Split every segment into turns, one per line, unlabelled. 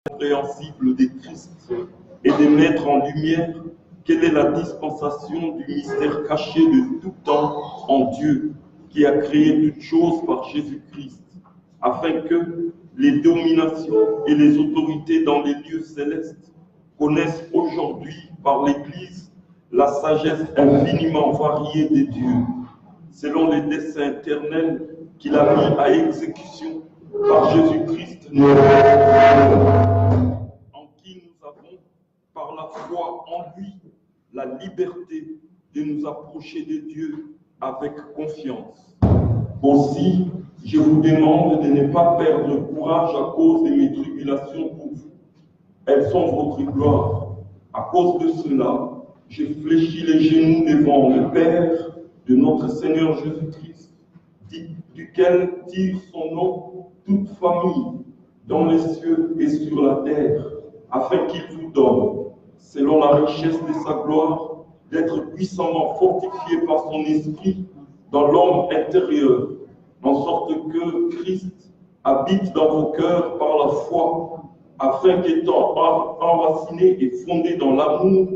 incompréhensible des Christ et de mettre en lumière quelle est la dispensation du mystère caché de tout temps en Dieu, qui a créé toutes choses par Jésus-Christ, afin que les dominations et les autorités dans les lieux célestes connaissent aujourd'hui par l'Église la sagesse infiniment variée des dieux, selon les desseins éternels qu'il a mis à exécution par Jésus-Christ, en qui nous avons, par la foi en lui, la liberté de nous approcher de Dieu avec confiance. Aussi, je vous demande de ne pas perdre courage à cause de mes tribulations pour vous. Elles sont votre gloire. À cause de cela, je fléchis les genoux devant le Père de notre Seigneur Jésus-Christ, duquel tire son nom toute famille dans les cieux et sur la terre, afin qu'il vous donne, selon la richesse de sa gloire, d'être puissamment fortifié par son esprit dans l'homme intérieur, en sorte que Christ habite dans vos cœurs par la foi, afin qu'étant enraciné et fondé dans l'amour,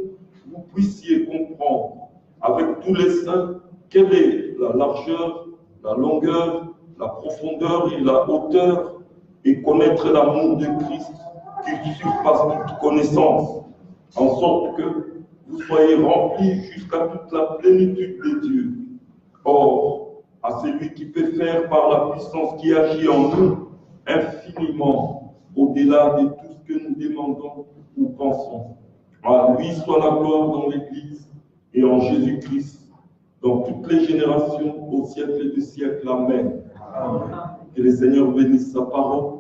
vous puissiez comprendre avec tous les saints quelle est la largeur, la longueur, la profondeur et la hauteur, et connaître l'amour de Christ qui surpasse toute connaissance, en sorte que vous soyez remplis jusqu'à toute la plénitude de Dieu. Or, à celui qui peut faire par la puissance qui agit en nous infiniment au-delà de tout ce que nous demandons ou pensons. À lui soit la gloire dans l'Église et en Jésus-Christ, dans toutes les générations, au siècle des siècles. Amen. Amen. Que le Seigneur bénisse sa parole.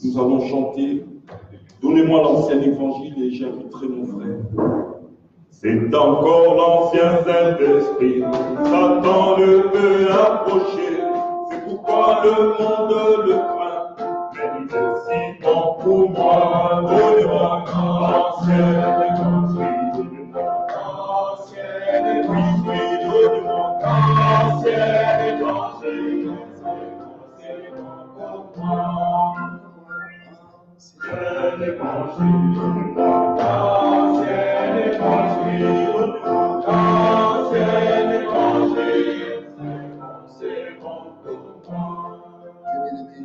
Nous allons chanter. Donnez-moi l'ancien évangile et j'inviterai mon frère. C'est encore l'ancien Saint-Esprit, Satan ne peut approcher, c'est pourquoi le monde le craint, mais il est si bon pour moi, donnez-moi l'ancien évangile, l'ancien évangile, donnez-moi l'ancien évangile, c'est bon pour moi, l'ancien évangile, l'ancien évangile.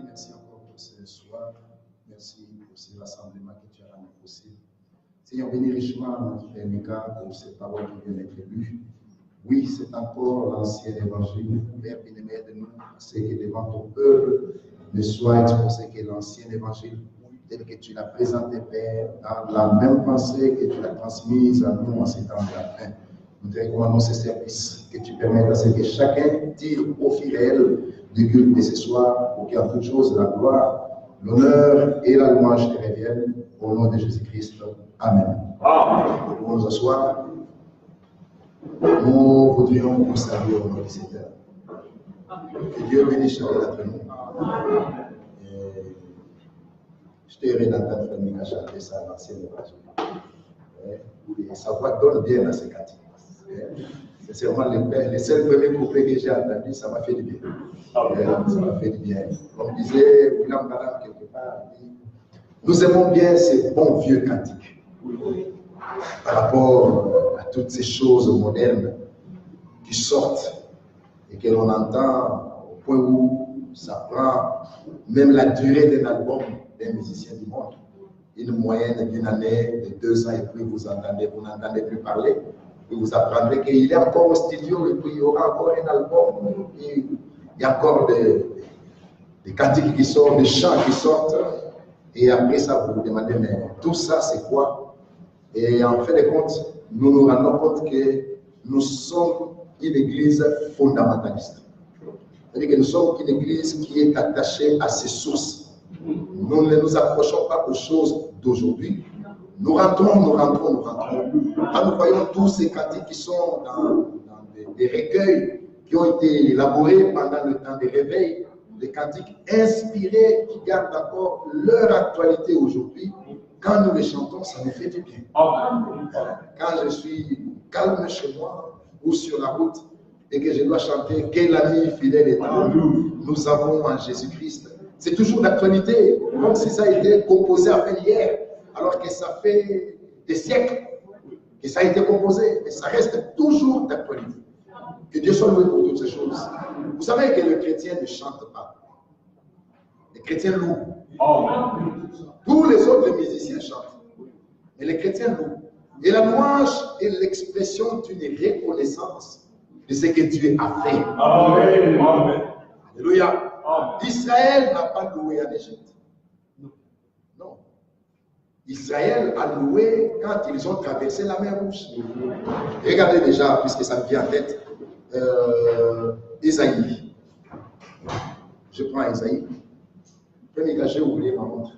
Merci encore pour ce soir. Merci pour ce rassemblement que tu as rendu possible. Seigneur, bénis richement notre frère Mika pour ces paroles qui viennent d'être lues. Oui, c'est encore l'ancien évangile. Père bien-aimé de nous, c'est que devant ton peuple ne soit exposé que l'ancien évangile, tel que tu l'as présenté, Père, dans la même pensée que tu l'as transmise à nous en ces temps de la fin. Nous te recommandons ce service, que tu permettes à ce que chacun tire profit réel du culte de ce soir, pour qu'en toute chose la gloire, l'honneur et la louange te reviennent, au nom de Jésus-Christ. Amen. Nous pouvons nous asseoir. Nous voudrions vous saluer au nom du Seigneur. Que Dieu bénisse chacun d'entre nous. Je t'ai d'entendre frère Mika chanter ça à l'ancienne évangile. Sa voix donne bien à ces cantiques. C'est vraiment les seuls premiers couplets que j'ai entendus, ça m'a fait du bien. Ça m'a fait du bien. Comme disait William Branham quelque part, nous aimons bien ces bons vieux cantiques. Par rapport à toutes ces choses modernes qui sortent et que l'on entend au point où ça prend même la durée d'un album d'un musicien du monde. Une moyenne d'une année, de 2 ans, et puis vous n'entendez plus parler. Et vous apprendrez qu'il est encore au studio, et puis il y aura encore un album. Et il y a encore des cantiques qui sortent, des chants qui sortent. Et après ça, vous vous demandez, mais tout ça, c'est quoi? Et en fin de compte, nous nous rendons compte que nous sommes une église fondamentaliste. C'est-à-dire que nous sommes une église qui est attachée à ses sources. Nous ne nous approchons pas aux choses d'aujourd'hui. Nous rentrons. Quand nous voyons tous ces cantiques qui sont dans des recueils qui ont été élaborés pendant le temps des réveils, des cantiques inspirés qui gardent encore leur actualité aujourd'hui, quand nous les chantons, ça nous fait du bien. Quand je suis calme chez moi ou sur la route et que je dois chanter « Quel ami fidèle est nous avons en Jésus-Christ », C'est toujours d'actualité, comme si ça a été composé à peine hier, alors que ça fait des siècles que ça a été composé, mais ça reste toujours d'actualité. Que Dieu soit loué pour toutes ces choses. Vous savez que le chrétien ne chante pas. Les chrétiens louent. Tous les autres musiciens chantent. Mais les chrétiens louent. Et la louange est l'expression d'une reconnaissance de ce que Dieu a fait. Amen. Alléluia. Israël n'a pas loué en Égypte. Non. Israël a loué quand ils ont traversé la mer Rouge. Regardez déjà, puisque ça me vient en tête, Isaïe. Je prends Isaïe. Premier j'ai oublié ma montre.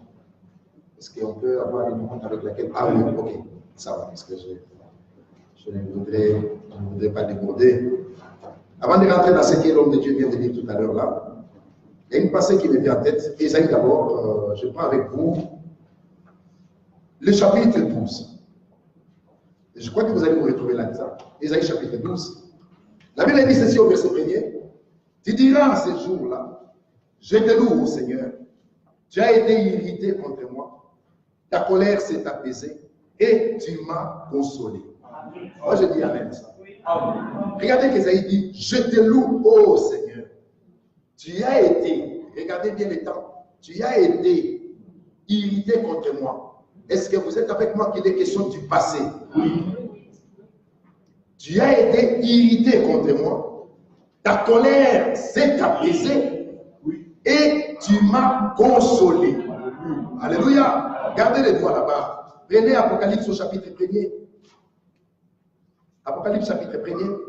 Est-ce qu'on peut avoir une montre avec laquelle... Ah oui, ok, ça va, parce que je ne voudrais pas déborder. Avant de rentrer dans ce que l'homme de Dieu vient de dire tout à l'heure là, il y a une passage qui me vient en tête. Isaïe d'abord, je prends avec vous le chapitre 12. Je crois que vous allez vous retrouver là-dedans. Isaïe chapitre 12. La Bible dit ceci au verset 1er. Tu diras en ces jours-là, je te loue, Seigneur. Tu as été irrité contre moi. Ta colère s'est apaisée et tu m'as consolé. Moi, je dis amen ça. Regardez qu'Esaïe dit, je te loue, ô Seigneur. Tu as été, regardez bien le temps, tu as été irrité contre moi. Est-ce que vous êtes avec moi qu'il est question du passé? Oui. Tu as été irrité contre moi. Ta colère s'est apaisée et tu m'as consolé. Alléluia. Gardez les doigts là-bas. Prenez Apocalypse au chapitre 1er. Apocalypse chapitre 1er.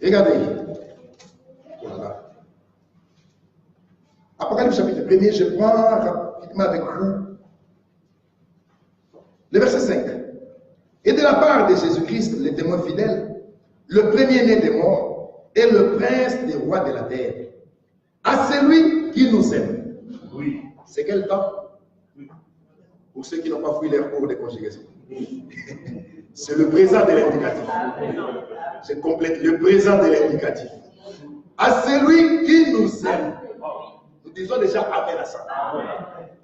Regardez. Voilà. Apocalypse chapitre 1er, je prends rapidement avec vous le verset 5. Et de la part de Jésus-Christ, le témoin fidèle, le premier-né des morts et le prince des rois de la terre, à celui qui nous aime. Oui. C'est quel temps? Pour ceux qui n'ont pas fouillé leur cours de conjugation. C'est le présent de l'indicatif. Je complète le présent de l'indicatif. À celui qui nous aime. Nous disons déjà amen à ça.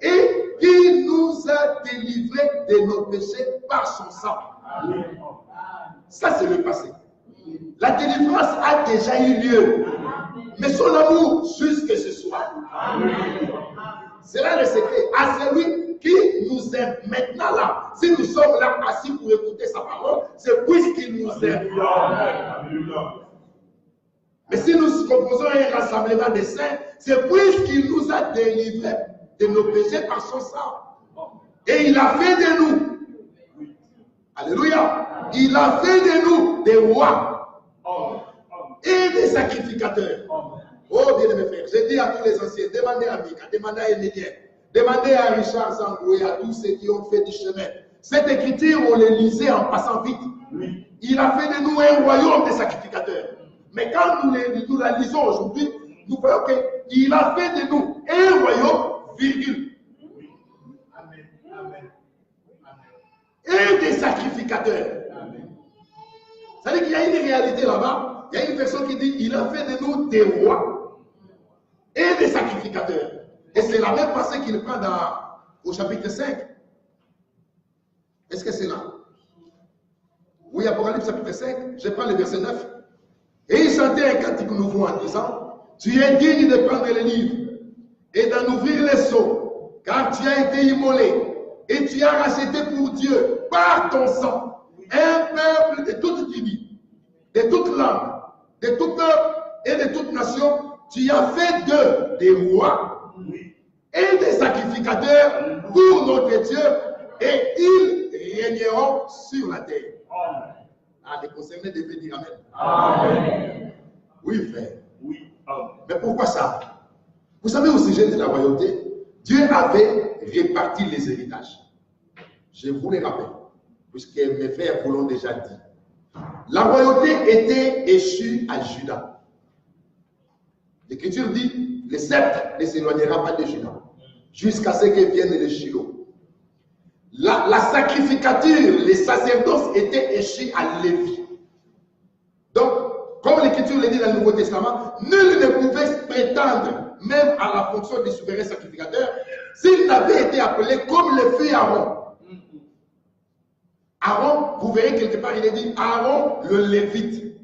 Et qui nous a délivrés de nos péchés par son sang. Ça, c'est le passé. La délivrance a déjà eu lieu. Mais son amour jusque ce soir. C'est là le secret. À celui qui nous aime maintenant là. Si nous sommes là assis pour écouter sa parole, c'est puisqu'il nous aime. Mais si nous composons un rassemblement des saints, c'est puisqu'il nous a délivrés de nos péchés par son sang. Et il a fait de nous. Alléluia. Il a fait de nous des rois et des sacrificateurs. Oh bien mes frères, je dis à tous les anciens, demandez à Mika, demandez à Emédien, demandez à Richard Zangou et à tous ceux qui ont fait du chemin. Cette écriture, on les lisait en passant vite. Oui. Il a fait de nous un royaume des sacrificateurs. Mais quand nous la lisons aujourd'hui, nous voyons qu'il a fait de nous un royaume, virgule. Oui. Amen. Amen. Et des sacrificateurs. C'est-à-dire qu'il y a une réalité là-bas. Il y a une personne qui dit, il a fait de nous des rois et des sacrificateurs. Et c'est la même pensée qu'il prend au chapitre 5. Est-ce que c'est là? Oui, Apocalypse chapitre 5, je prends le verset 9. Et il chantait un cantique nouveau en disant, tu es digne de prendre les livres et d'en ouvrir les sceaux, car tu as été immolé et tu as racheté pour Dieu par ton sang un peuple de toute tribu, de toute langue, de tout peuple et de toute nation. Tu as fait d'eux des rois et des sacrificateurs pour notre Dieu, et ils régneront sur la terre. Ah, les concernés devaient dire amen. Amen. Oui, frère. Oui. Mais pourquoi ça? Vous savez, au sujet de la royauté, Dieu avait réparti les héritages. Je vous les rappelle, puisque mes frères vous l'ont déjà dit. La royauté était échue à Juda. L'Écriture dit, le sceptre ne s'éloignera pas de Juda, jusqu'à ce que vienne le Shiloh. La sacrificature, les sacerdoces étaient échus à Lévi. Donc, Comme l'Écriture le dit dans le Nouveau Testament, nul ne pouvait prétendre même à la fonction du souverain sacrificateur s'il n'avait été appelé comme le fut Aaron. Aaron, vous verrez quelque part, il est dit Aaron le Lévite.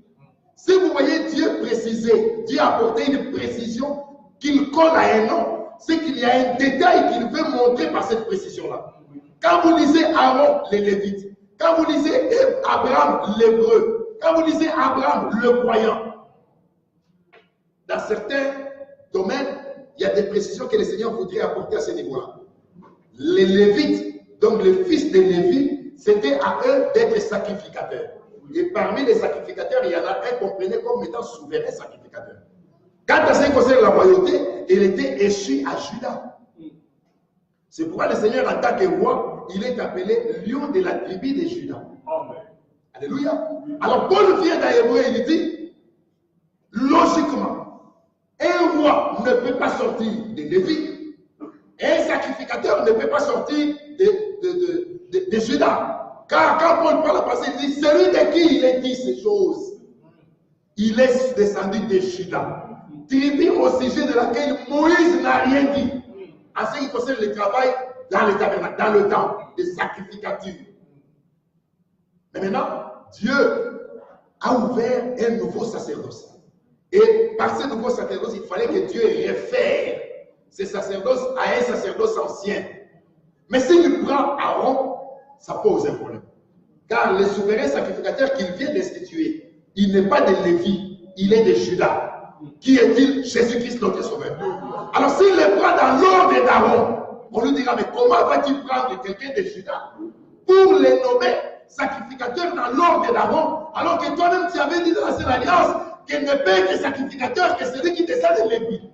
Si vous voyez Dieu préciser, Dieu apporter une précision qu'il colle à un nom, c'est qu'il y a un détail qu'il veut montrer par cette précision-là. Quand vous lisez Aaron le Lévite, quand vous lisez Abraham l'Hébreu, quand vous lisez Abraham le croyant, dans certains domaines, il y a des précisions que le Seigneur voudrait apporter à ce niveau-là. Les Lévites, donc les fils de Lévi, c'était à eux d'être sacrificateurs. Et parmi les sacrificateurs, il y en a un qu'on prenait comme étant souverain sacrificateur. Quand à ce qui concerne la royauté, il était échu à Juda. C'est pourquoi le Seigneur, en tant que roi, il est appelé lion de la tribu de Juda. Amen. Alléluia. Alors Paul vient dans Hébreu et il dit, logiquement, un roi ne peut pas sortir de Lévi, un sacrificateur ne peut pas sortir de Juda. Car quand Paul parle à passer, il dit, celui de qui il est dit ces choses, il est descendu de Juda. Tribu au sujet de laquelle Moïse n'a rien dit. En ce qui concerne le travail dans le tabernacle, dans le temps de sacrificature. Mais maintenant, Dieu a ouvert un nouveau sacerdoce. Et par ce nouveau sacerdoce, il fallait que Dieu réfère ce sacerdoce à un sacerdoce ancien. Mais s'il prend Aaron, ça pose un problème. Car le souverain sacrificateur qu'il vient d'instituer, il n'est pas de Lévi, il est de Juda. Qui est-il? Jésus-Christ notre sauveur. Alors s'il le prend dans l'ordre d'Aaron, on lui dira, mais comment vas-tu prendre quelqu'un de Juda pour les nommer sacrificateurs dans l'ordre d'Aaron, alors que toi-même tu avais dit dans la Sainte Alliance qu'il ne peut être sacrificateur que celui qui descend de Lévi.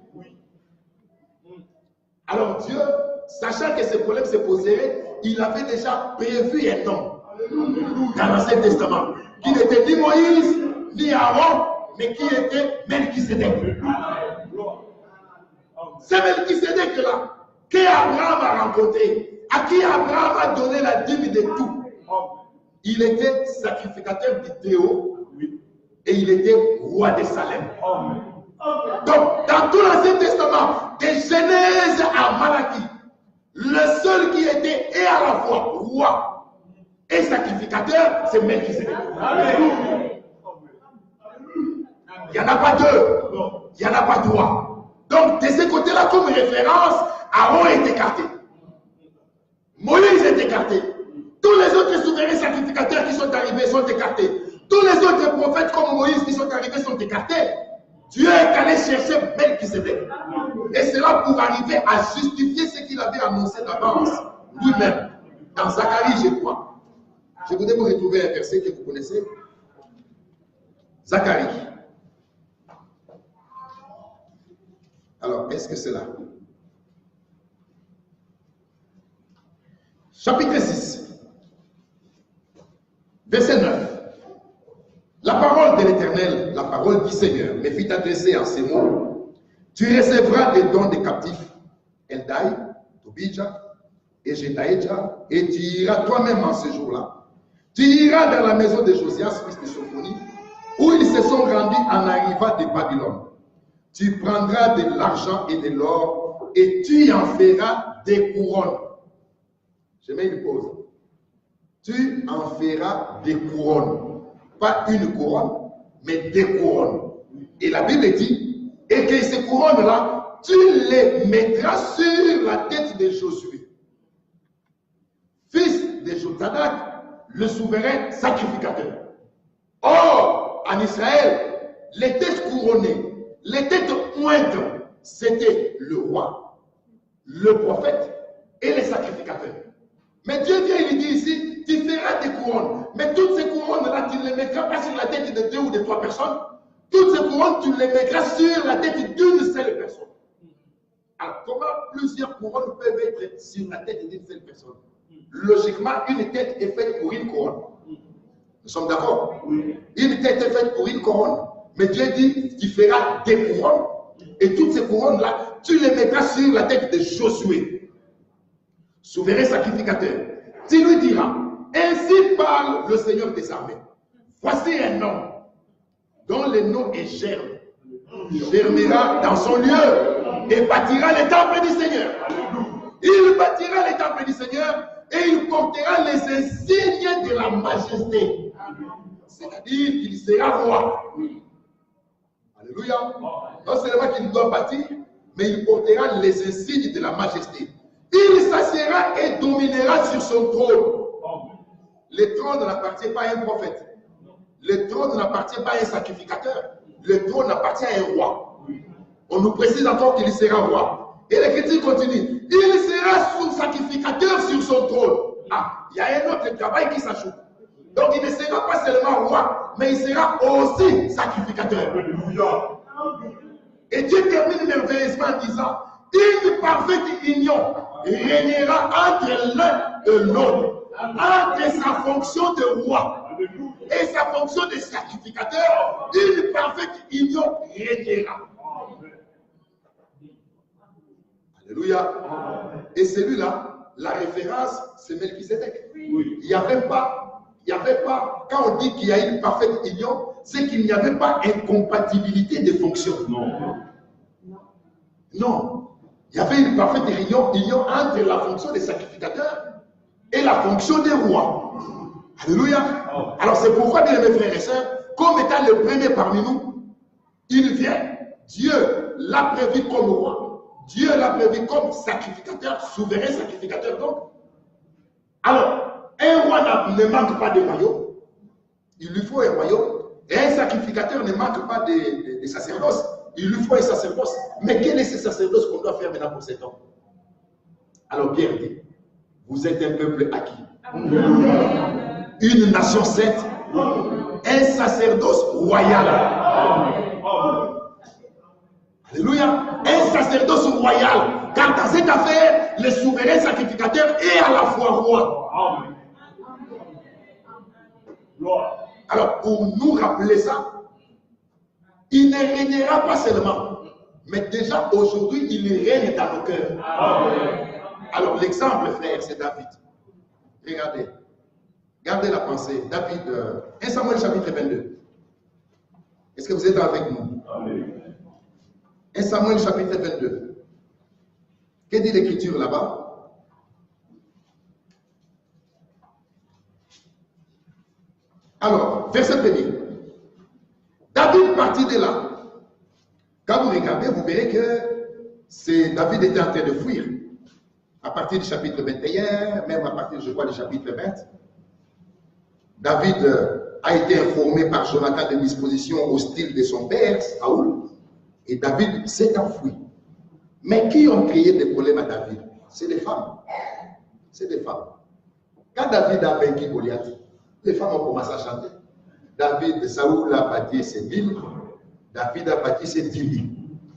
Alors Dieu, sachant que ce problème se poserait, il avait déjà prévu un nom dans l'Ancien Testament, qui n'était ni Moïse, ni Aaron, mais qui était Melchisédek. C'est Melchisédek là qu'Abraham a rencontré, à qui Abraham a donné la dîme de tout. Il était sacrificateur du Théo et il était roi de Salem. Donc, dans tout l'Ancien Testament, de Genèse à Malachie, le seul qui était et à la fois roi et sacrificateur, c'est Melchisédek. Il n'y en a pas deux, il n'y en a pas trois. Donc, de ce côté-là, comme référence, Aaron est écarté. Moïse est écarté. Tous les autres souverains sacrificateurs qui sont arrivés sont écartés. Tous les autres prophètes comme Moïse qui sont arrivés sont écartés. Dieu est allé chercher Melchisédek. Et c'est là pour arriver à justifier ce qu'il avait annoncé d'avance lui-même. Dans Zacharie, je crois. Je voudrais vous retrouver un verset que vous connaissez. Zacharie. Alors, est-ce que c'est là? Chapitre 6, verset 9. La parole de l'Éternel, la parole du Seigneur, me fit adresser en ces mots. Tu recevras des dons des captifs, Eldai, Tobija et Jedaïja, et tu iras toi-même en ce jour-là. Tu iras dans la maison de Josias, fils de Sophonie, où ils se sont rendus en arrivant de Babylone. Tu prendras de l'argent et de l'or, et tu en feras des couronnes. Je mets une pause. Tu en feras des couronnes. Pas une couronne, mais des couronnes. Et la Bible dit, et que ces couronnes-là, tu les mettras sur la tête de Josué, fils de Josadak, le souverain sacrificateur. Or, en Israël, les têtes couronnées, les têtes ointes, c'était le roi, le prophète et les sacrificateurs. Mais Dieu vient et lui dit ici, tu feras des couronnes. Mais toutes ces couronnes-là, tu ne les mettras pas sur la tête de deux ou de trois personnes. Toutes ces couronnes, tu les mettras sur la tête d'une seule personne. Alors, comment plusieurs couronnes peuvent être sur la tête d'une seule personne? Logiquement, une tête est faite pour une couronne. Nous sommes d'accord? Une tête est faite pour une couronne. Mais Dieu dit, tu feras des couronnes. Et toutes ces couronnes-là, tu les mettras sur la tête de Josué, souverain sacrificateur. Tu lui diras, ainsi parle le Seigneur des armées. Voici un homme dont le nom est germe, germera dans son lieu et bâtira les temples du Seigneur. Il bâtira les temples du Seigneur et il portera les insignes de la majesté. C'est-à-dire qu'il sera roi. Alléluia. Non seulement qu'il doit bâtir, mais il portera les insignes de la majesté. Il s'assiera et dominera sur son trône. Le trône n'appartient pas à un prophète. Le trône n'appartient pas à un sacrificateur. Le trône appartient à un roi. On nous précise encore qu'il sera roi. Et l'Écriture continue. Il sera son sacrificateur sur son trône. Ah, il y a un autre travail qui s'ajoute. Donc il ne sera pas seulement roi, mais il sera aussi sacrificateur. Et Dieu termine merveilleusement en disant, une parfaite union régnera entre l'un et l'autre, entre sa fonction de roi et sa fonction de sacrificateur, une parfaite union régnera. Alléluia. Et celui-là, la référence, c'est Melchisédek. Il n'y avait pas, quand on dit qu'il y a une parfaite union, c'est qu'il n'y avait pas incompatibilité des fonctions. Non. Il y avait une parfaite union entre la fonction des sacrificateurs et la fonction des rois. Alléluia. Alors c'est pourquoi, bien mes frères et sœurs, comme étant le premier parmi nous, il vient. Dieu l'a prévu comme roi. Dieu l'a prévu comme sacrificateur, souverain sacrificateur donc. Alors, un roi ne manque pas de royaume. Il lui faut un royaume. Et un sacrificateur ne manque pas de sacerdoce. Il lui faut un sacerdoce. Mais quel est ce sacerdoce qu'on doit faire maintenant pour cet homme? Alors Pierre dit, vous êtes un peuple acquis. Une nation sainte. Un sacerdoce royal. Alléluia. Un sacerdoce royal. Car dans cette affaire, le souverain sacrificateur est à la fois roi. Alors, pour nous rappeler ça, il ne régnera pas seulement, mais déjà aujourd'hui, il règne dans nos cœurs. Alors, l'exemple, frère, c'est David. Regardez. Gardez la pensée. David, 1 Samuel chapitre 22. Est-ce que vous êtes avec nous? 1 Samuel chapitre 22. Que dit l'Écriture là-bas? Alors, verset 1er. David partit de là. Quand vous regardez, vous verrez que David était en train de fuir. À partir du chapitre 21, même à partir, je crois, du chapitre 20. David a été informé par Jonathan des dispositions hostiles de son père, Saoul. Et David s'est enfui. Mais qui ont créé des problèmes à David? C'est des femmes. C'est des femmes. Quand David a vaincu Goliath, les femmes ont commencé à chanter. Saoul a bâti ses villes. David a bâti ses 10 000.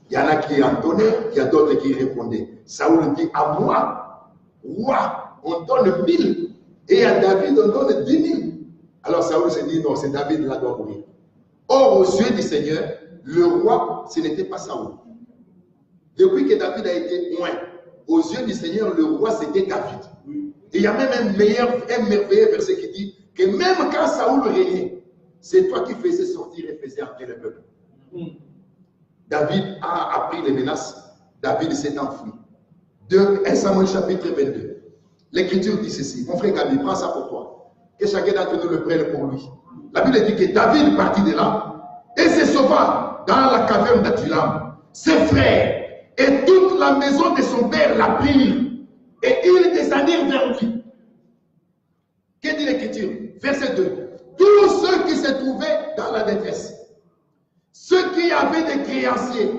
Il y en a qui entonnaient, il y a d'autres qui répondaient. Saoul dit, à moi, roi, on donne 1000. Et à David, on donne 10 000. Alors Saoul s'est dit, non, c'est David là doit mourir. Or, aux yeux du Seigneur, le roi, ce n'était pas Saoul. Depuis que David a été loin, aux yeux du Seigneur, le roi, c'était David. Et il y a même un merveilleux verset qui dit que même quand Saoul régnait, c'est toi qui faisais sortir et faisais entrer le peuple. David a appris les menaces. David s'est enfui. 1 Samuel chapitre 22. L'Écriture dit ceci. Mon frère Gabi, prends ça pour toi. Que chacun d'entre nous le prenne pour lui. La Bible dit que David partit de là et se sauva dans la caverne d'Adullam. Ses frères et toute la maison de son père la prirent et ils descendirent vers lui. Que dit l'Écriture? Verset 2. Tous ceux qui se trouvaient dans la détresse, ceux qui avaient des créanciers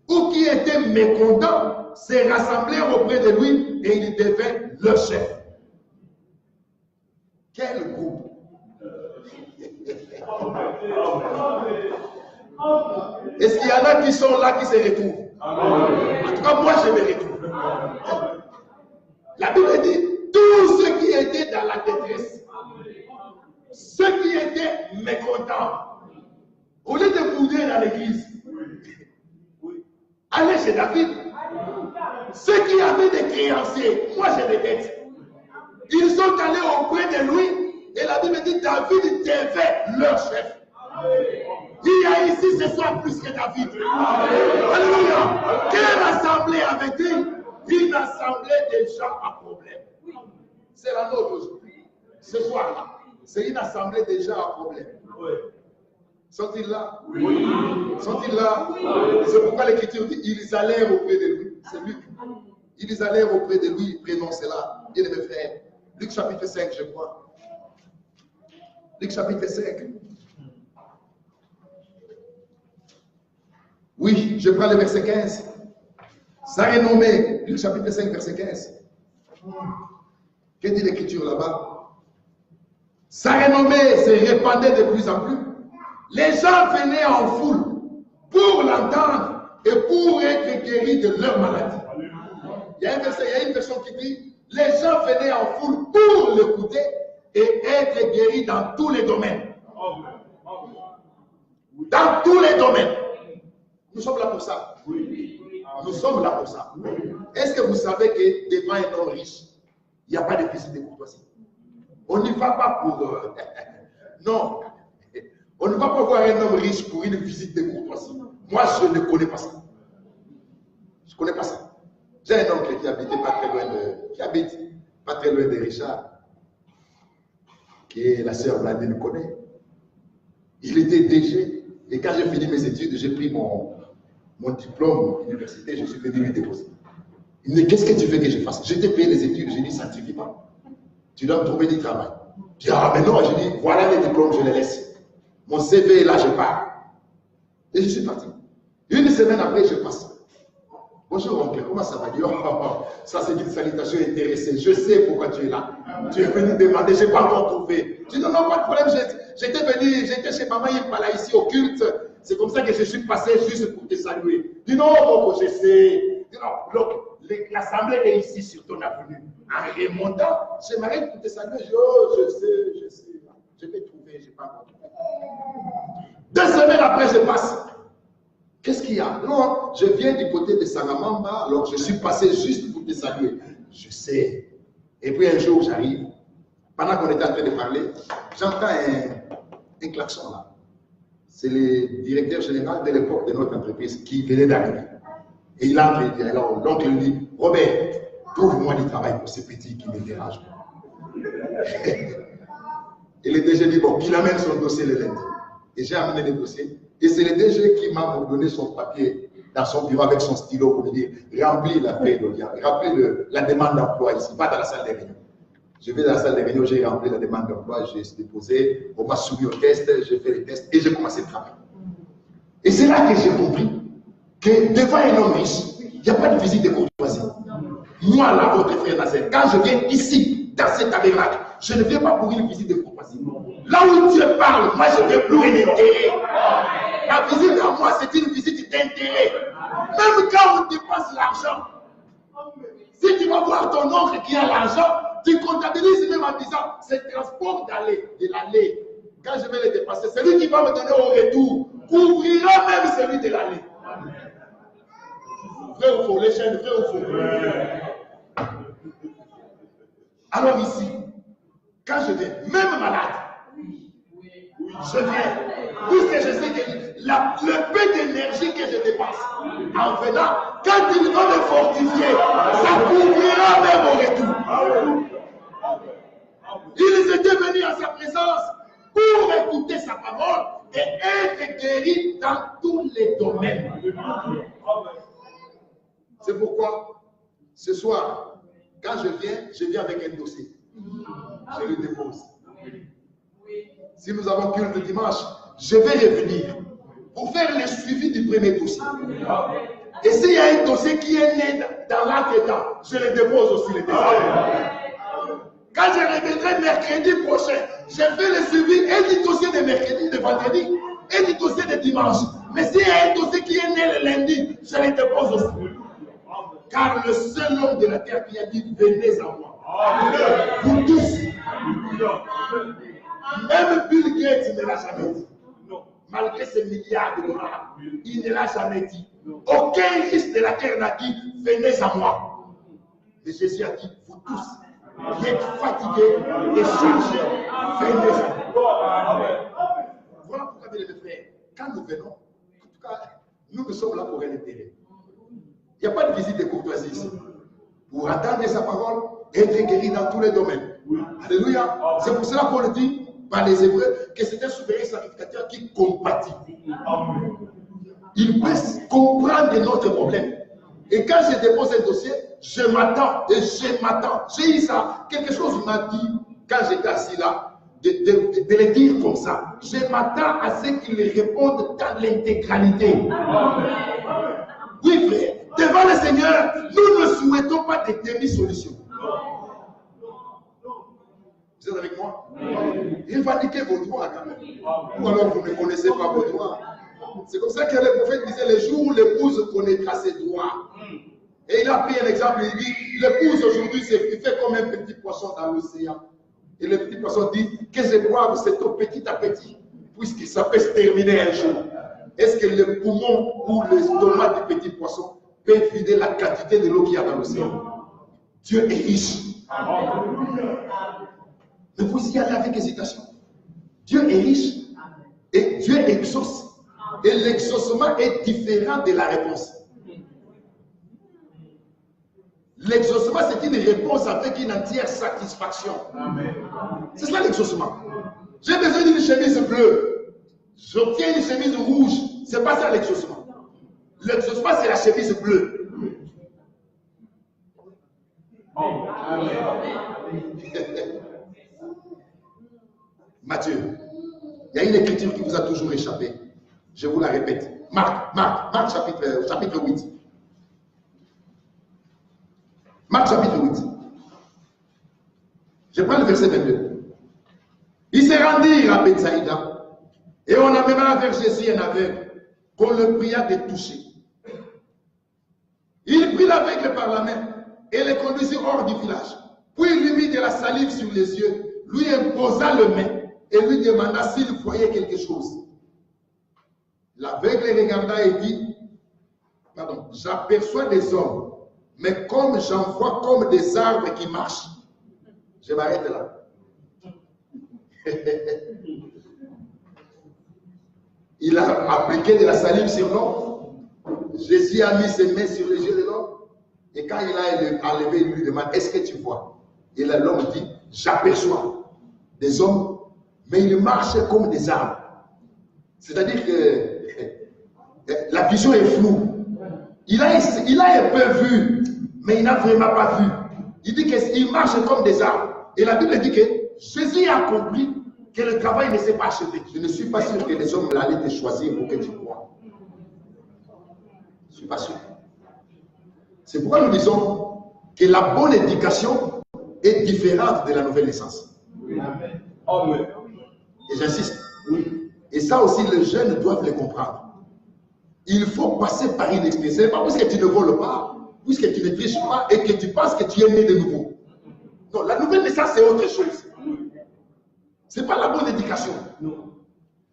ou qui étaient mécontents, se rassemblèrent auprès de lui et il devint leur chef. Quel groupe! Est-ce qu'il y en a qui sont là qui se retrouvent? En tout cas, moi je me retrouve. La Bible dit, tous ceux qui étaient dans la détresse, ceux qui étaient mécontents, au lieu de bouder dans l'église, allez chez David. Ceux qui avaient des créanciers, moi j'ai des dettes, ils sont allés auprès de lui et la Bible dit David devait leur chef. Il y a ici ce soir plus que David. Alléluia. Quelle assemblée avait-il? Une assemblée de gens à problème. C'est la nôtre aujourd'hui. Ce soir-là, c'est une assemblée de gens à problème. Sont-ils là? Oui. Sont-ils là? C'est pourquoi l'Écriture dit ils allèrent auprès de lui. C'est Luc. Ils allèrent auprès de lui, prénom cela. Bien mes frères. Luc chapitre 5, je crois. Luc chapitre 5. Oui, je prends le verset 15. Sa renommée, Luc chapitre 5, verset 15. Que dit l'Écriture là-bas? Sa renommée se répandait de plus en plus. Les gens venaient en foule pour l'entendre et pour être guéris de leur maladie. Il y a une version qui dit, les gens venaient en foule pour l'écouter et être guéris dans tous les domaines. Dans tous les domaines. Nous sommes là pour ça. Nous sommes là pour ça. Est-ce que vous savez que devant un homme riche, il n'y a pas de visite de courtoisie? On n'y va pas pour... non. On ne va pas voir un homme riche pour une visite de courtoisie. Moi, je ne connais pas ça. Je ne connais pas ça. J'ai un oncle qui habite pas très loin de Richard, que la sœur Blandine connaît. Il était DG. Et quand j'ai fini mes études, j'ai pris mon diplôme d'université, je suis venu lui déposer. Il me dit, qu'est-ce que tu veux que je fasse? Je t'ai payé les études. J'ai dit, ça ne suffit pas. Tu dois me trouver du travail. Je dis, ah mais non, j'ai dit, voilà les diplômes, je les laisse. Mon CV est là, je pars. Et je suis parti. Une semaine après, je passe. Bonjour oncle, comment ça va? Oh, ça c'est une salutation intéressée. Je sais pourquoi tu es là. Tu es venu demander, je n'ai pas encore trouvé. Je dis non, pas de problème, j'étais chez maman Impala ici au culte. C'est comme ça que je suis passé juste pour te saluer. Dis non, je sais. Dis non, l'assemblée est ici sur ton avenue. En remontant, je m'arrête pour te saluer. Je dis, oh, je sais. Je vais trouver, je n'ai pas encore trouvé. 2 semaines après, je passe. Qu'est-ce qu'il y a? Non, je viens du côté de Sangamamba, alors je suis passé juste pour te saluer. Je sais. Et puis un jour, j'arrive. Pendant qu'on était en train de parler, j'entends un klaxon là. C'est le directeur général de l'époque de notre entreprise qui venait d'arriver. Et il entre et dit, alors l'oncle lui dit, Robert, trouve-moi du travail pour ces petits qui me dérangent. Et le DG dit, bon, qu'il amène son dossier le lundi. Et j'ai amené le dossier. Et c'est le DG qui m'a donné son papier dans son bureau avec son stylo pour me dire, remplis la feuille d'audience, remplis la demande d'emploi ici, pas dans la salle de réunion. Je vais dans la salle de réunion, j'ai rempli la demande d'emploi, j'ai déposé, on m'a soumis au test, j'ai fait les tests et j'ai commencé le travail. Et c'est là que j'ai compris que devant un homme riche, il n'y a pas de visite de courtoisie. Moi, là, votre frère Nazaire, quand je viens ici, dans cet tabernacle, je ne viens pas pour une visite de courtoisie. Là où Dieu parle, moi, je viens pour un intérêt. La visite à moi, c'est une visite d'intérêt. Même quand on dépense l'argent, si tu vas voir ton oncle qui a l'argent, tu comptabilises même en disant, c'est le transport de l'aller. Quand je vais le dépasser, celui qui va me donner au retour couvrira même celui de l'aller. Vrai ou faux, les chaînes, vrai ou faux? Alors ici, quand je viens, même malade, je viens, puisque je sais que le peu d'énergie que je dépense en venant, quand il va me fortifier, ça couvrira même au retour. Ils étaient venus à sa présence pour écouter sa parole et être guéris dans tous les domaines. C'est pourquoi, ce soir, quand je viens avec un dossier. Je le dépose. Si nous avons culte le dimanche, je vais revenir pour faire le suivi du premier dossier. Et s'il y a un dossier qui est né dans l'entretemps, je le dépose aussi le deuxième. Quand je reviendrai mercredi prochain, je fais le suivi et du dossier de mercredi, de vendredi, et du dossier de dimanche. Mais s'il y a un dossier qui est né le lundi, je le dépose aussi. Car le seul homme de la terre qui a dit, venez à moi. Vous tous. Même Bill Gates ne l'a jamais dit. Malgré ses milliards de dollars, il ne l'a jamais dit. Aucun riche de la terre n'a dit, venez à moi. Mais Jésus a dit, vous tous, qui êtes fatigués et chargés, venez à moi. Voilà pourquoi, mes frères, quand nous venons, en tout cas, nous sommes là pour un intérêt. Il n'y a pas de visite de courtoisie ici. Pour entendre sa parole, être guéri dans tous les domaines. Oui. Alléluia. C'est pour cela qu'on le dit par les Hébreux que c'est un souverain sacrificateur qui compatit. Il peut comprendre notre problème. Et quand je dépose un dossier, je m'attends. J'ai eu ça. Quelque chose m'a dit quand j'étais assis là, de le dire comme ça. Je m'attends à ce qu'il réponde dans l'intégralité. Oui, frère. Devant le Seigneur, nous ne souhaitons pas de demi-solution. Vous êtes avec moi? Il va niquer vos droits quand même. Ou alors vous ne connaissez pas vos droits. C'est comme ça que le prophète disait, le jour où l'épouse connaîtra ses droits. Et il a pris un exemple, il dit, l'épouse aujourd'hui, il fait comme un petit poisson dans l'océan. Et le petit poisson dit, que je boive cette eau petit à petit, puisque ça peut se terminer un jour. Est-ce que le poumon ou l'estomac du petit poisson peut vider la quantité de l'eau qu'il y a dans l'océan? Dieu est riche. Mais vous y allez avec hésitation. Dieu est riche et Dieu exauce. Et l'exaucement est différent de la réponse. L'exaucement, c'est une réponse avec une entière satisfaction. C'est ça l'exaucement. J'ai besoin d'une chemise bleue. J'obtiens une chemise rouge. C'est pas ça l'exaucement. L'exaucement, c'est la chemise bleue. Matthieu, il y a une écriture qui vous a toujours échappé. Je vous la répète. Marc chapitre 8. Marc chapitre 8. Je prends le verset 22. Ils se rendirent à Bethsaïda et on amena vers Jésus un aveugle qu'on le pria de toucher. Il prit l'aveugle par la main et le conduisit hors du village. Puis il lui mit de la salive sur les yeux, lui imposa le main et lui demanda s'il voyait quelque chose. L'aveugle regarda et dit, pardon, j'aperçois des hommes, mais comme j'en vois comme des arbres qui marchent. Je m'arrête là. Il a appliqué de la salive sur l'homme. Jésus a mis ses mains sur les yeux de l'homme. Et quand il a enlevé, il lui demande, est-ce que tu vois? Et là, l'homme dit, j'aperçois des hommes, mais ils marchent comme des arbres. C'est-à-dire que la vision est floue. Il a un peu vu, mais il n'a vraiment pas vu. Il dit qu'il marche comme des arbres. Et la Bible dit que Jésus a compris que le travail ne s'est pas achevé. Je ne suis pas sûr que les hommes allaient te choisir pour que tu crois. Je ne suis pas sûr. C'est pourquoi nous disons que la bonne éducation est différente de la nouvelle naissance. Amen. Amen. Et j'insiste. Oui. Et ça aussi, les jeunes doivent le comprendre. Il faut passer par une expérience. Ce n'est pas parce que tu ne voles pas, puisque tu ne triches pas et que tu penses que tu es né de nouveau. Non, la nouvelle naissance, c'est autre chose. Ce n'est pas la bonne éducation. Non.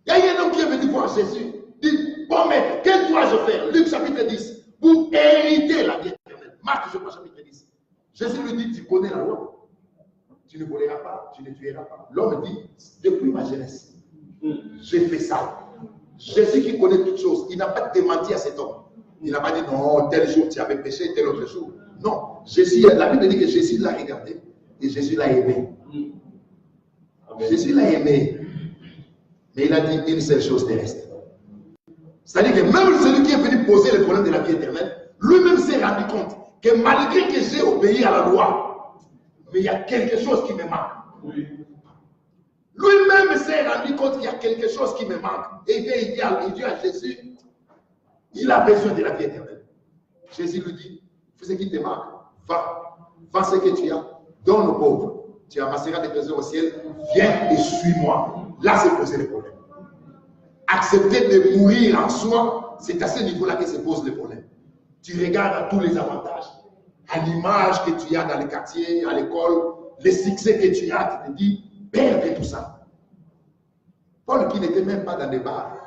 Il y a un homme qui est venu voir Jésus. Il dit, bon maître, que dois-je faire? Luc chapitre 10. Pour hériter la vie éternelle. Marc, je crois, chapitre 10. Jésus lui dit, tu connais la loi. Tu ne voleras pas, tu ne tueras pas. L'homme dit, depuis ma jeunesse, j'ai fait ça. Jésus qui connaît toutes choses, il n'a pas démenti à cet homme. Il n'a pas dit, non, tel jour tu avais péché, tel autre jour. Non, Jésus, la Bible dit que Jésus l'a regardé et Jésus l'a aimé. Amen. Jésus l'a aimé. Mais il a dit une seule chose terrestre. C'est-à-dire que même celui qui est venu poser le problème de la vie éternelle, lui-même s'est rendu compte que malgré que j'ai obéi à la loi, mais il y a quelque chose qui me manque. Oui. Lui-même s'est rendu compte qu'il y a quelque chose qui me manque. Et il dit à Jésus, il a besoin de la vie éternelle. Jésus lui dit, fais ce qui te manque, va ce que tu as, donne aux pauvres. Tu amasseras des trésors au ciel, viens et suis-moi. Là, c'est poser le problème. Accepter de mourir en soi, c'est à ce niveau-là que se pose le problème. Tu regardes à tous les avantages, à l'image que tu as dans le quartier, à l'école, les succès que tu as, tu te dis, perdre tout ça. Paul, qui n'était même pas dans les bars,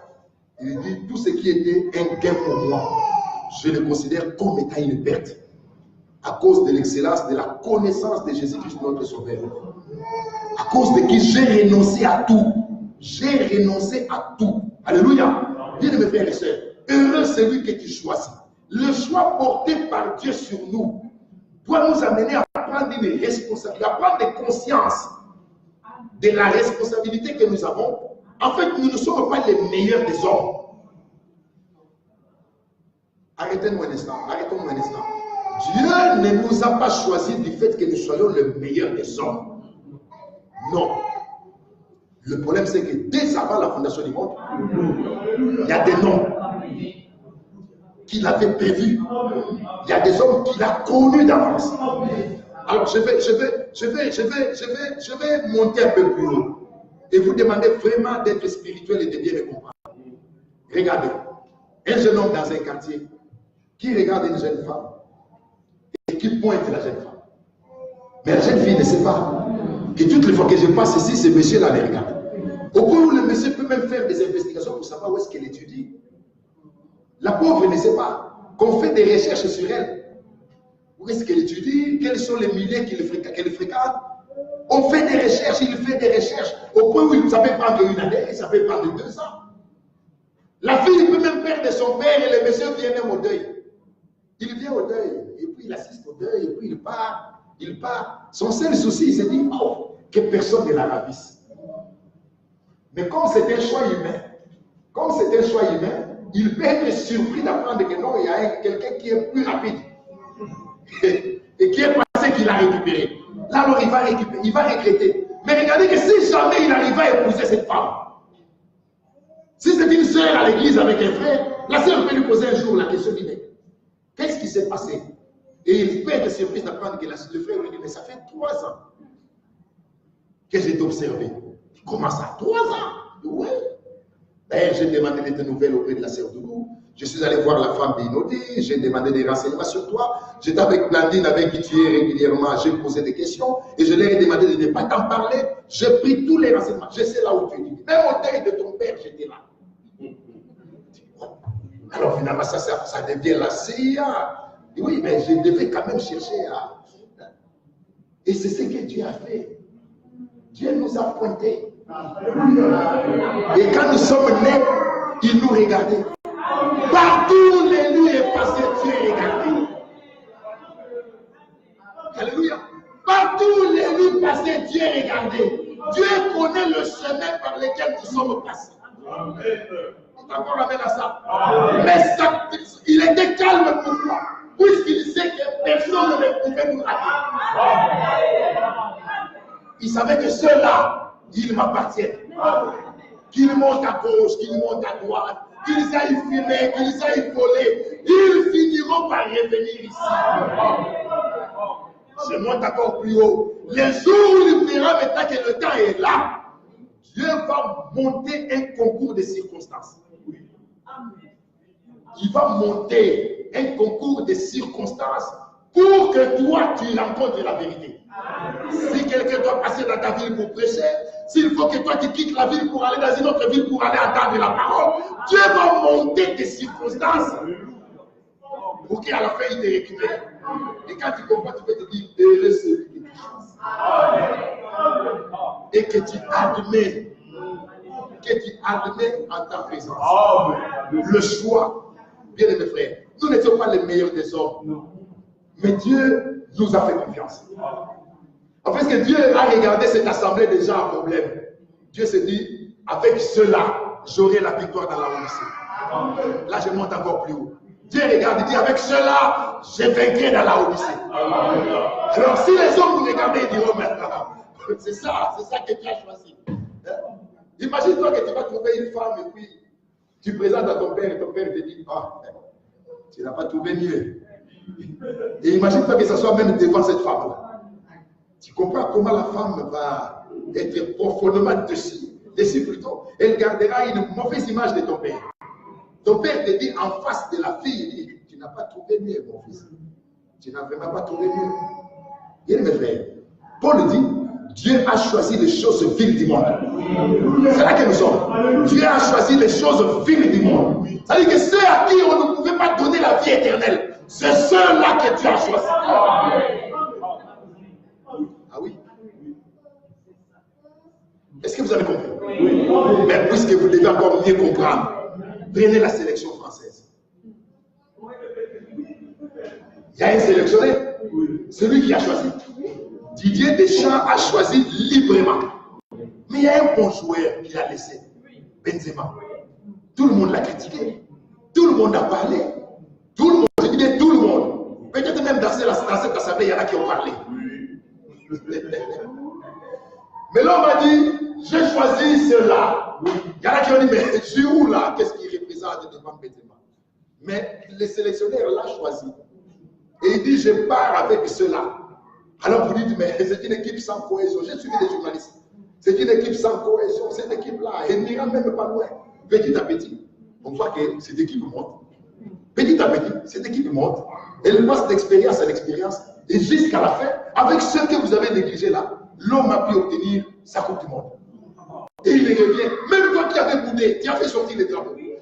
il dit, tout ce qui était un gain pour moi, je le considère comme étant une perte. À cause de l'excellence, de la connaissance de Jésus-Christ, notre Sauveur. À cause de qui j'ai renoncé à tout. J'ai renoncé à tout. Alléluia. Bien mes frères et sœurs, heureux celui que tu choisis. Le choix porté par Dieu sur nous doit nous amener à prendre une responsabilité, à prendre conscience de la responsabilité que nous avons. En fait, nous ne sommes pas les meilleurs des hommes. Arrêtez-nous un instant, arrêtons-nous un instant. Dieu ne nous a pas choisis du fait que nous soyons le meilleur des hommes. Non. Le problème, c'est que dès avant la fondation du monde, il y a des noms qu'il avait prévus. Il y a des hommes qu'il a connus d'avance. Alors, je vais monter un peu plus haut et vous demander vraiment d'être spirituel et de bien me comprendre. Regardez, un jeune homme dans un quartier qui regarde une jeune femme et qui pointe la jeune femme. Mais la jeune fille ne sait pas que toutes les fois que je passe ici, ce monsieur-là les regarde. Au point où le monsieur peut même faire des investigations pour savoir où est-ce qu'elle étudie. La pauvre ne sait pas qu'on fait des recherches sur elle. Où est-ce qu'elle étudie? Quels sont les milieux qu'elle fréquente? On fait des recherches, il fait des recherches. Au point où ça peut prendre une année, ça peut prendre 2 ans. La fille peut même perdre son père et le monsieur vient même au deuil. Il vient au deuil, et puis il assiste au deuil, et puis il part. Il part. Son seul souci, il se dit, oh, que personne ne la ravisse. Mais comme c'est un choix humain, il peut être surpris d'apprendre que non, il y a quelqu'un qui est plus rapide et qui est passé qu'il a récupéré. Là, alors il va regretter. Mais regardez que si jamais il arrive à épouser cette femme, si c'est une sœur à l'église avec un frère, la sœur peut lui poser un jour la question du mec. Qu'est-ce qui s'est passé? Et il peut être surpris d'apprendre que le frère lui dit, mais ça fait 3 ans que j'ai observé. Comment ça? 3 ans? Oui. D'ailleurs, j'ai demandé des nouvelles auprès de la sœur Doudou. Je suis allé voir la femme d'Inodi, j'ai demandé des renseignements sur toi. J'étais avec Blandine, avec qui tu es régulièrement, j'ai posé des questions et je leur ai demandé de ne pas t'en parler. J'ai pris tous les renseignements. Je sais là où tu es. Même au deuil de ton père, j'étais là. Alors finalement, ça devient la CIA. Et oui, mais je devais quand même chercher à... Et c'est ce que Dieu a fait. Dieu nous a pointés. Et quand nous sommes nés, il nous regardait. Partout les nuits est passé, Dieu regardait. Alléluia. Partout les nuits passées, Dieu regardait. Dieu connaît le chemin par lequel nous sommes passés. Encore amène à ça. Mais ça, il était calme pour moi, puisqu'il sait que personne ne pouvait nous rater. Il savait que ceux-là, ils m'appartiennent. Qu'ils montent à gauche, qu'ils montent à droite, qu'ils aillent fumer, qu'ils aillent voler, ils finiront par revenir ici. Je monte encore plus haut. Les jours où il verra maintenant que le temps est là, Dieu va monter un concours de circonstances. Il va monter un concours de circonstances pour que toi, tu rencontres la vérité. Si quelqu'un doit passer dans ta ville pour prêcher, s'il faut que toi, tu quittes la ville pour aller dans une autre ville pour aller entendre la parole, Dieu va monter des circonstances pour qu'à la fin, il te récupère. Et quand tu comprends, tu peux te dire, heureux celui que tu choisis. Et que tu admets en ta présence. Le choix. Bien mes frères, nous n'étions pas les meilleurs des hommes. Mais Dieu nous a fait confiance. En fait, que Dieu a regardé cette assemblée des gens à problème. Dieu s'est dit, avec cela, j'aurai la victoire dans la Odyssée. Là, je monte encore plus haut. Dieu regarde et dit, avec cela, je vaincrai dans la Odyssée. Alors, si les hommes nous regardaient, ils diront maintenant, c'est ça que tu as choisi. Imagine-toi que tu vas trouver une femme et puis tu présentes à ton père et ton père te dit, ah, tu n'as pas trouvé mieux. Et imagine-toi que ce soit même devant cette femme-là. Tu comprends comment la femme va être profondément déçue plutôt. Elle gardera une mauvaise image de ton père. Ton père te dit en face de la fille, il dit, tu n'as pas trouvé mieux, mon fils. Tu n'as vraiment pas trouvé mieux. Bien mes frères, Paul dit, Dieu a choisi les choses viles du monde. C'est là que nous sommes. Dieu a choisi les choses viles du monde. C'est-à-dire que ceux à qui on ne pouvait pas donner la vie éternelle, c'est ceux-là que Dieu a choisi. Ah oui. Est-ce que vous avez compris? Mais puisque vous devez encore mieux comprendre, Prenez la sélection française. Il y a un sélectionné, celui qui a choisi. Didier Deschamps a choisi librement. Mais il y a un bon joueur qu'il a laissé, Benzema. Tout le monde l'a critiqué. Tout le monde a parlé. Tout le monde, je dis bien tout le monde. Peut-être même dans cette assemblée, il y en a qui ont parlé. Mais l'homme a dit, j'ai choisi cela. Il y en a qui ont dit, mais Giroud là, qu'est-ce qu'il représente devant Benzema? Mais le sélectionneur l'a choisi. Et il dit, je pars avec cela. Alors vous dites, mais c'est une équipe sans cohésion. J'ai suivi des journalistes. C'est une équipe sans cohésion. Cette équipe-là, elle n'ira même pas loin. Petit à petit, on voit que cette équipe monte. Petit à petit, cette équipe monte. Elle passe d'expérience en expérience. Et jusqu'à la fin, avec ce que vous avez négligé là, l'homme a pu obtenir sa Coupe du Monde. Et il revient. Même toi qui avais boudé, tu as fait sortir les drapeaux. Tu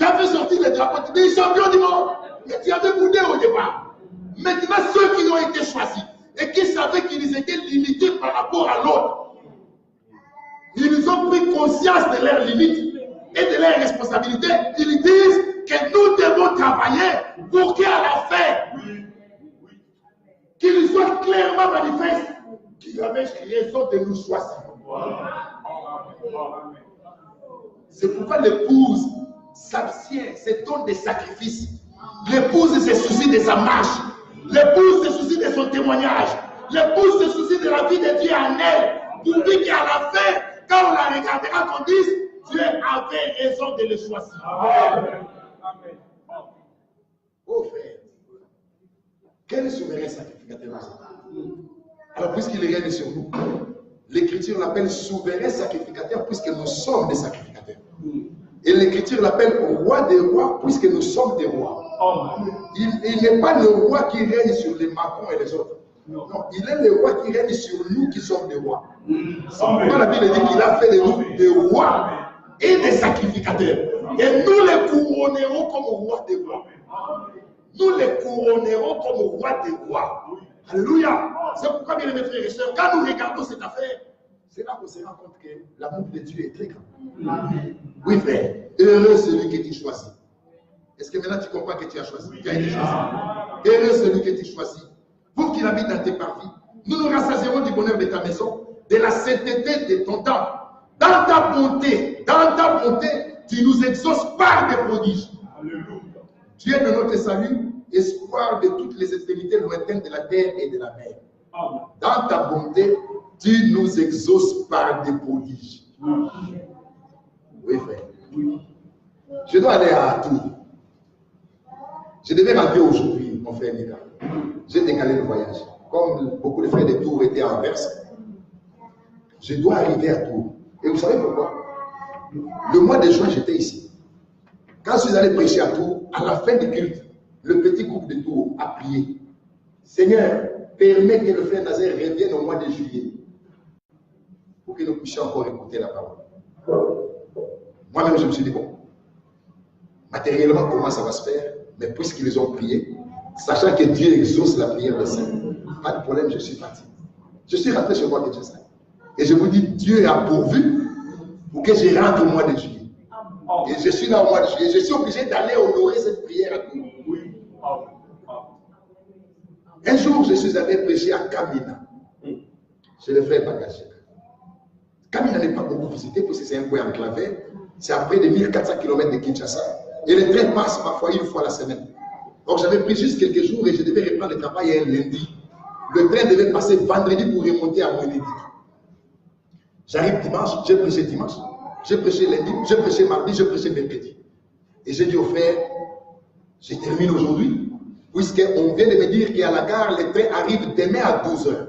as fait sortir les drapeaux. Tu dis champion du monde. Mais tu avais boudé au départ. Maintenant, ceux qui ont été choisis et qui savaient qu'ils étaient limités par rapport à l'autre, ils ont pris conscience de leurs limites et de leurs responsabilités. Ils disent que nous devons travailler pour qu'à la fin, qu'il soit clairement manifeste qu'il avait raison de nous choisir. C'est pourquoi l'épouse s'abstient, c'est don des sacrifices. L'épouse se soucie de sa marche. L'épouse se soucie de son témoignage. L'épouse se soucie de la vie de Dieu en elle. Pour dire qu'à la fin, quand on la regardera, qu'on dise, Dieu avait raison de le choisir. Amen. Oh frère, quel souverain sacrificateur nous sommes? Alors puisqu'il règne sur nous, l'Écriture l'appelle souverain sacrificateur puisque nous sommes des sacrificateurs. Et l'Écriture l'appelle roi des rois puisque nous sommes des rois. Il n'est pas le roi qui règne sur les Macron et les autres. Non, il est le roi qui règne sur nous qui sommes des rois. Quand la Bible dit qu'il a fait de nous des rois et des sacrificateurs. Et nous les couronnerons comme roi des rois. Nous les couronnerons comme roi des rois. Alléluia. C'est pourquoi, bien mes frères et sœurs, quand nous regardons cette affaire, c'est là qu'on se rend compte que l'amour de Dieu est très grand. Oui, frère, heureux celui que tu choisis. Est-ce que maintenant tu comprends que tu as choisi? Tu as été choisi. Heureux celui que tu choisis. Pour qu'il habite dans tes parvis, nous nous rassasierons du bonheur de ta maison, de la sainteté de ton temps. Dans ta bonté, tu nous exauces par des prodiges. Alléluia. Tu es de notre salut, espoir de toutes les extrémités lointaines de la terre et de la mer. Dans ta bonté, tu nous exauces par des prodiges. Oui, frère. Je dois aller à Tours. Je devais rentrer aujourd'hui, mon frère Nika. J'ai décalé le voyage. Comme beaucoup de frères de Tours étaient en Anvers, je dois arriver à Tours. Et vous savez pourquoi? Le mois de juin, j'étais ici. Quand je suis allé prêcher à Tours, à la fin du culte, le petit groupe de Tours a prié. Seigneur, permets que le frère Nazaire revienne au mois de juillet pour que nous puissions encore écouter la parole. Moi-même, je me suis dit, bon, matériellement, comment ça va se faire? Mais puisqu'ils ont prié, sachant que Dieu exauce la prière des saints, pas de problème, je suis parti. Je suis rentré chez moi de Dieu. Et je vous dis, Dieu a pourvu pour que je rentre au mois de juillet. Et je suis là au mois de juillet. Je suis obligé d'aller honorer cette prière à tout. Un jour, je suis allé prêcher à Kamina, chez le frère Bagaché. Kamina n'est pas beaucoup visité parce que c'est un coin enclavé. C'est à près de 1400 km de Kinshasa. Et le train passe parfois une fois la semaine. Donc j'avais pris juste quelques jours et je devais reprendre le travail un lundi. Le train devait passer vendredi pour remonter à lundi. J'arrive dimanche, j'ai prêché dimanche, j'ai prêché lundi, j'ai prêché mardi, j'ai prêché mercredi. Et j'ai dit au frère, je termine aujourd'hui, puisqu'on vient de me dire qu'à la gare, le train arrive demain à 12 h.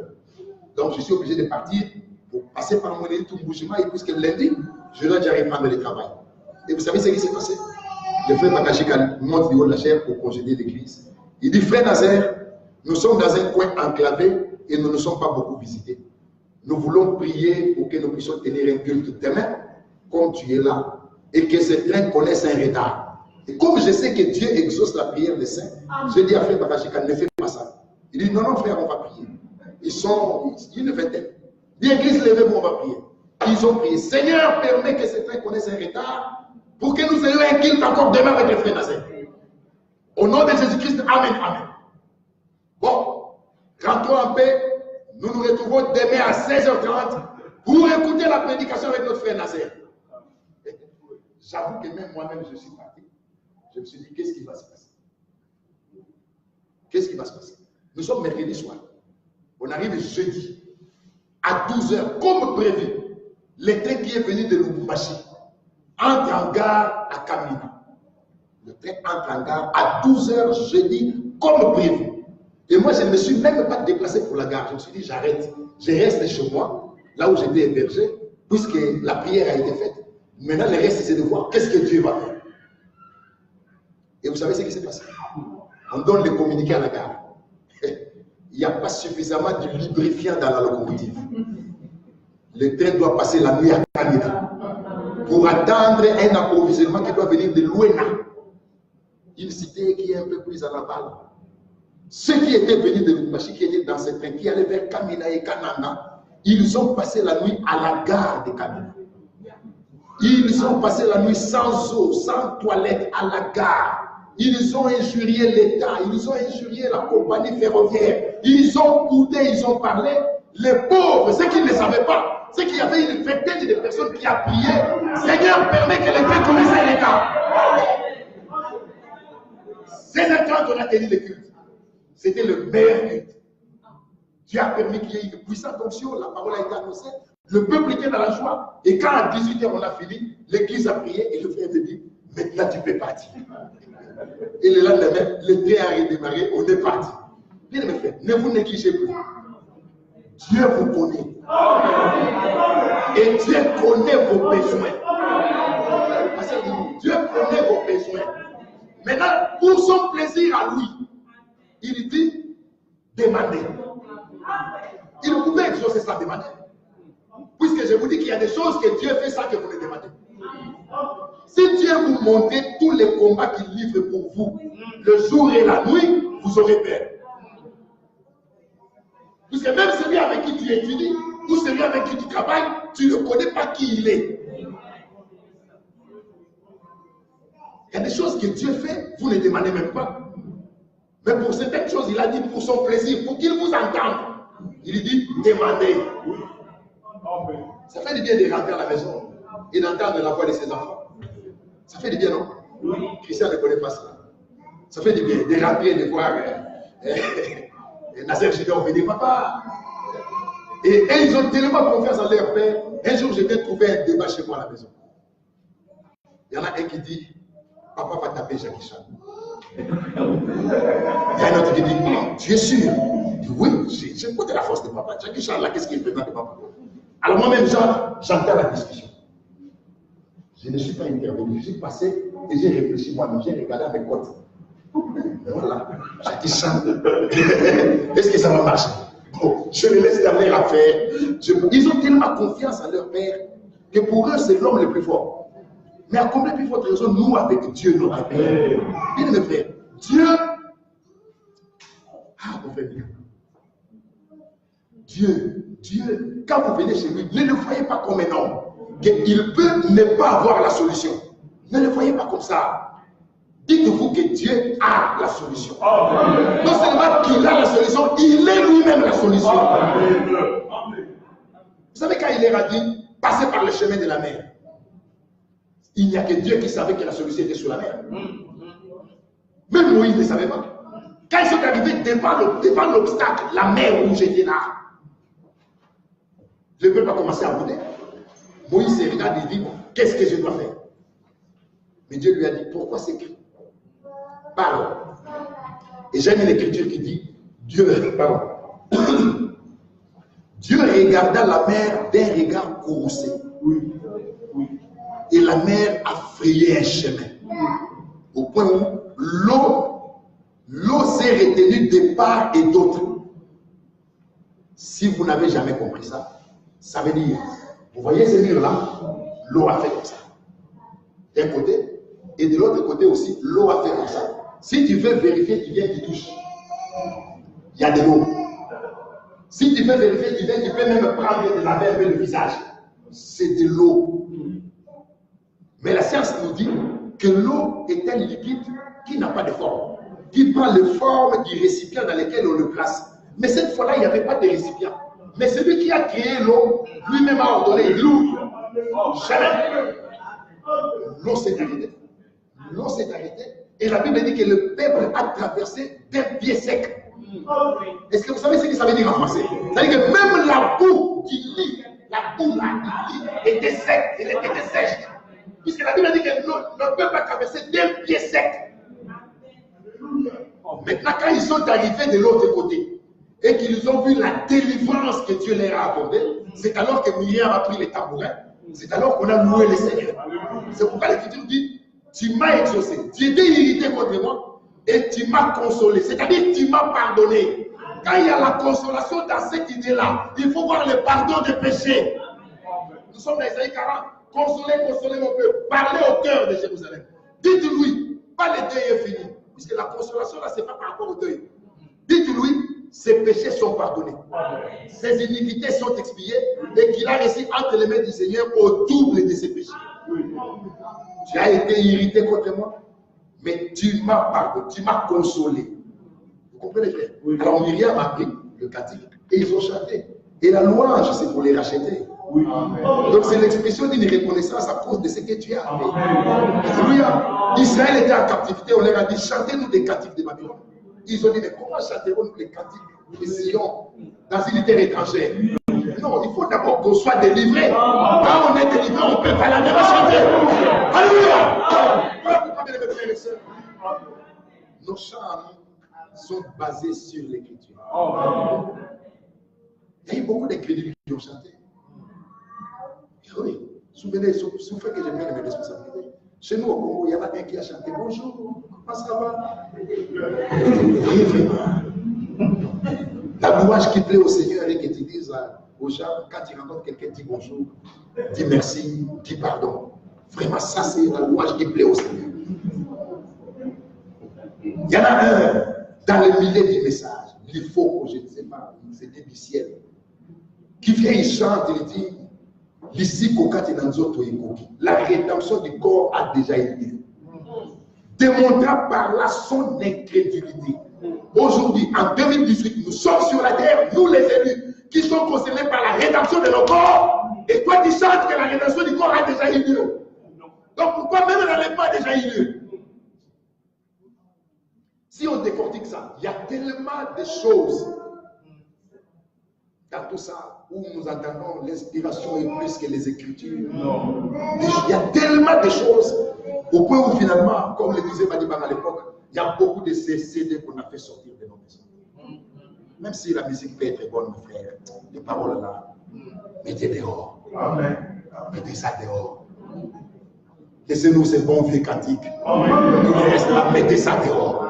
Donc je suis obligé de partir pour passer par mon tout bougement et puisque lundi, je dois déjà reprendre le travail. Et vous savez ce qui s'est passé? Le frère Bakashika monte du haut de la chair pour congédier l'église. Il dit, frère Nazaire, nous sommes dans un coin enclavé et nous ne sommes pas beaucoup visités. Nous voulons prier pour que nous puissions tenir un culte demain, comme tu es là, et que ce train connaisse un retard. Et comme je sais que Dieu exauce la prière des saints, je dis à frère Bakashika, ne fais pas ça. Il dit, non, non, frère, on va prier. Ils sont une vingtaine. L'église levée, on va prier. Ils ont prié. Seigneur, permet que ce train connaisse un retard pour que nous ayons un culte encore demain avec les frères Nazaire. Au nom de Jésus-Christ, amen, amen. Bon, rentrons en paix. Nous nous retrouvons demain à 16h30 pour écouter la prédication avec notre frère Nazaire. J'avoue que même moi-même, je suis parti. Je me suis dit, qu'est-ce qui va se passer? Qu'est-ce qui va se passer? Nous sommes mercredi soir. On arrive jeudi à 12h, comme prévu. Le train qui est venu de Lubumbashi entre en gare à Kamina. Le train entre en gare à 12h jeudi, comme prévu. Et moi, je ne me suis même pas déplacé pour la gare. Je me suis dit, j'arrête. Je reste chez moi, là où j'étais hébergé, puisque la prière a été faite. Maintenant, le reste, c'est de voir qu'est-ce que Dieu va faire. Et vous savez ce qui s'est passé? On donne les communiqués à la gare. Il n'y a pas suffisamment de lubrifiant dans la locomotive. Le train doit passer la nuit à Kamina pour attendre un approvisionnement qui doit venir de Luena, une cité qui est un peu plus à la balle. Ceux qui étaient venus de Lubumbashi, qui étaient dans ce train, qui allaient vers Kamina et Kananga, ils ont passé la nuit à la gare de Kamina. Ils ont passé la nuit sans eau, sans toilette à la gare. Ils ont injurié l'État, ils ont injurié la compagnie ferroviaire. Ils ont coudé, ils ont parlé. Les pauvres, ceux qui ne savaient pas, ceux qui avaient une vingtaine de personnes qui a prié, Seigneur, permet que les trains connaissent les gars. 16h30, on a tenu le culte. C'était le meilleur culte. Dieu a permis qu'il y ait une puissante onction, la parole a été annoncée, le peuple était dans la joie, et quand à 18h on a fini, l'église a prié, et le frère me dit, maintenant tu peux partir. Et le lendemain, le train a redémarré, on est parti. Bien mes frères, ne vous négligez plus. Dieu vous connaît. Et Dieu connaît vos besoins. Dieu connaît vos besoins. Maintenant, pour son plaisir à lui, il dit, demandez. Il pouvait exaucer sa demande. Puisque je vous dis qu'il y a des choses que Dieu fait sans que vous les demandez. Si Dieu vous montrait tous les combats qu'il livre pour vous, le jour et la nuit, vous aurez peur. Puisque même celui avec qui tu étudies, ou celui avec qui tu travailles, tu ne connais pas qui il est. Il y a des choses que Dieu fait, vous ne demandez même pas. Mais pour certaines choses, il a dit pour son plaisir, pour qu'il vous entende. Il dit, demandez. Ça fait du bien de rentrer à la maison et d'entendre la voix de ses enfants. Ça fait du bien, non? Christian ne connaît pas ça. Ça fait du bien de rentrer et de voir Nazaire Junior venir, papa. Et ils ont tellement confiance en leur père. Un jour, je viens trouver un débat chez moi à la maison. Il y en a un qui dit, papa va taper Jackie Chan. Il y a un autre qui dit, tu es sûr? Je dis, oui, j'ai côté la force de papa. Jackie Chan, là, qu'est-ce qu'il fait dans le papa? Alors moi-même, j'entends la discussion. Je ne suis pas intervenu, je suis passé et j'ai réfléchi moi-même, j'ai regardé avec côté. Voilà, Jackie Chan. Est-ce que ça va marcher? Bon, je les laisse terminer l'affaire. Ils ont tellement confiance en leur père que pour eux, c'est l'homme le plus fort. Mais à combien plus forte raison, nous, avec Dieu, notre Père? Bien mes frères, Dieu, mon frère, Dieu, quand vous venez chez lui, ne le voyez pas comme un homme, qu'il peut ne pas avoir la solution. Ne le voyez pas comme ça. Dites-vous que Dieu a la solution. Non seulement qu'il a la solution, il est lui-même la solution. Vous savez, quand il leur a dit, passez par le chemin de la mer, il n'y a que Dieu qui savait que la solution était sur la mer. Même Moïse ne savait pas. Quand ils sont arrivés devant l'obstacle, la mer où j'étais là, le peuple a commencé à bouder. Moïse se regarde et dit, qu'est-ce que je dois faire? Mais Dieu lui a dit, pourquoi s'écrit? Parle. Et j'aime l'écriture qui dit, Dieu regarda la mer d'un regard courroucé. Et la mer a frayé un chemin. Au point où l'eau s'est retenue de part et d'autre. Si vous n'avez jamais compris ça, ça veut dire, vous voyez ces murs-là, l'eau a fait comme ça. D'un côté, et de l'autre côté aussi, l'eau a fait comme ça. Si tu veux vérifier, tu viens, tu touches. Il y a de l'eau. Si tu veux vérifier, tu viens, tu peux même prendre de la verre le visage. C'est de l'eau. Mais la science nous dit que l'eau est un liquide qui n'a pas de forme, qui prend les formes du récipient dans lequel on le place. Mais cette fois-là, il n'y avait pas de récipient. Mais celui qui a créé l'eau, lui-même a ordonné l'eau. Jamais. L'eau s'est arrêtée. L'eau s'est arrêtée. Et la Bible dit que le peuple a traversé d'un pied sec. Est-ce que vous savez ce que ça veut dire en français? Ça veut dire que même la boue du lit, la boue là, du lit était sec, elle était sèche. Puisque la Bible dit que le peuple a traversé d'un pied sec. Maintenant, quand ils sont arrivés de l'autre côté et qu'ils ont vu la délivrance que Dieu leur a accordée, c'est alors que Myriam a pris les tambourins, c'est alors qu'on a loué le Seigneur. C'est pourquoi l'Écriture dit, tu m'as exaucé, tu étais irrité contre moi et tu m'as consolé, c'est-à-dire tu m'as pardonné. Quand il y a la consolation dans cette idée-là, il faut voir le pardon des péchés. Nous sommes dans Isaïe 40, consolez, consolez mon peuple, parlez au cœur de Jérusalem. Dites-lui, pas le deuil est fini. Puisque la consolation là, ce n'est pas par rapport au deuil. Dites-lui, ses péchés sont pardonnés. Ses iniquités sont expiées et qu'il a reçu entre les mains du Seigneur au double de ses péchés. Tu as été irrité contre moi, mais tu m'as pardonné, tu m'as consolé. Vous comprenez, frère? Alors Myriam a pris le cantique et ils ont chanté. Et la louange, c'est pour les racheter. Donc c'est l'expression d'une reconnaissance à cause de ce que tu as fait. Alléluia. Israël était en captivité, on leur a dit chantez-nous des cantiques de Babylone. Ils ont dit mais comment chanterons-nous les cantiques de Sion dans une terre étrangère? Non, il faut d'abord qu'on soit délivré. Quand on est délivré, on peut pas la même chanter. Alléluia. Pourquoi, mes frères et sœurs, nos chants sont basés sur l'écriture. Il y a eu beaucoup d'incrédules qui ont chanté. Oui, souffrez que j'aime bien mes responsabilités. Chez nous au Congo, il y en a un qui a chanté bonjour, comment ça va? La louange qui plaît au Seigneur et que tu dises aux gens, quand tu rencontres quelqu'un, dis bonjour, dis merci, dis pardon. Vraiment, ça c'est la louange qui plaît au Seigneur. Il y en a un dans le milieu du message, il faut que je ne sais pas, c'était du ciel, qui vient, il chante, il dit. La rédemption du corps a déjà eu lieu. Démontrant par là son incrédulité. Aujourd'hui, en 2018, nous sommes sur la terre, nous les élus, qui sont concernés par la rédemption de nos corps. Et toi, tu chantes que la rédemption du corps a déjà eu lieu. Donc pourquoi même elle n'a pas déjà eu lieu? Si on décortique ça, il y a tellement de choses dans tout ça où nous entendons l'inspiration est plus que les Écritures. Non. Il y a tellement de choses au point où finalement, comme le disait Madiban à l'époque, il y a beaucoup de ces CD qu'on a fait sortir de nos maisons. Même si la musique peut être bonne, mon frère, les paroles là, mettez dehors. Amen. Mettez ça dehors. Laissez-nous ces bons vieux cantiques. Mettez ça dehors.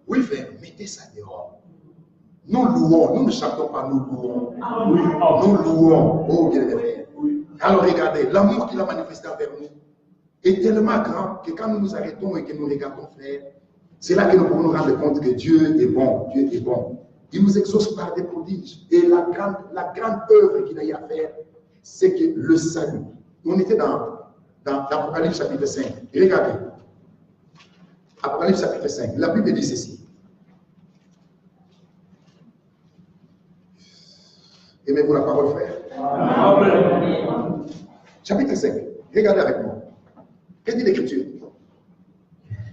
Oui, frère, mettez ça dehors. Nous louons, nous ne chantons pas, nous louons. Nous louons. Oh, bien aimé. Alors regardez, l'amour qu'il a manifesté envers nous est tellement grand que quand nous nous arrêtons et que nous regardons, frère, c'est là que nous pouvons nous rendre compte que Dieu est bon. Dieu est bon. Il nous exauce par des prodiges. Et la grande œuvre qu'il a eu à faire, c'est que le salut. On était dans Apocalypse chapitre 5. Et regardez. Apocalypse chapitre 5. La Bible dit ceci. Aimez-vous la parole, frère? Amen. Chapitre 5. Regardez avec moi. Qu'est-ce que dit l'Écriture?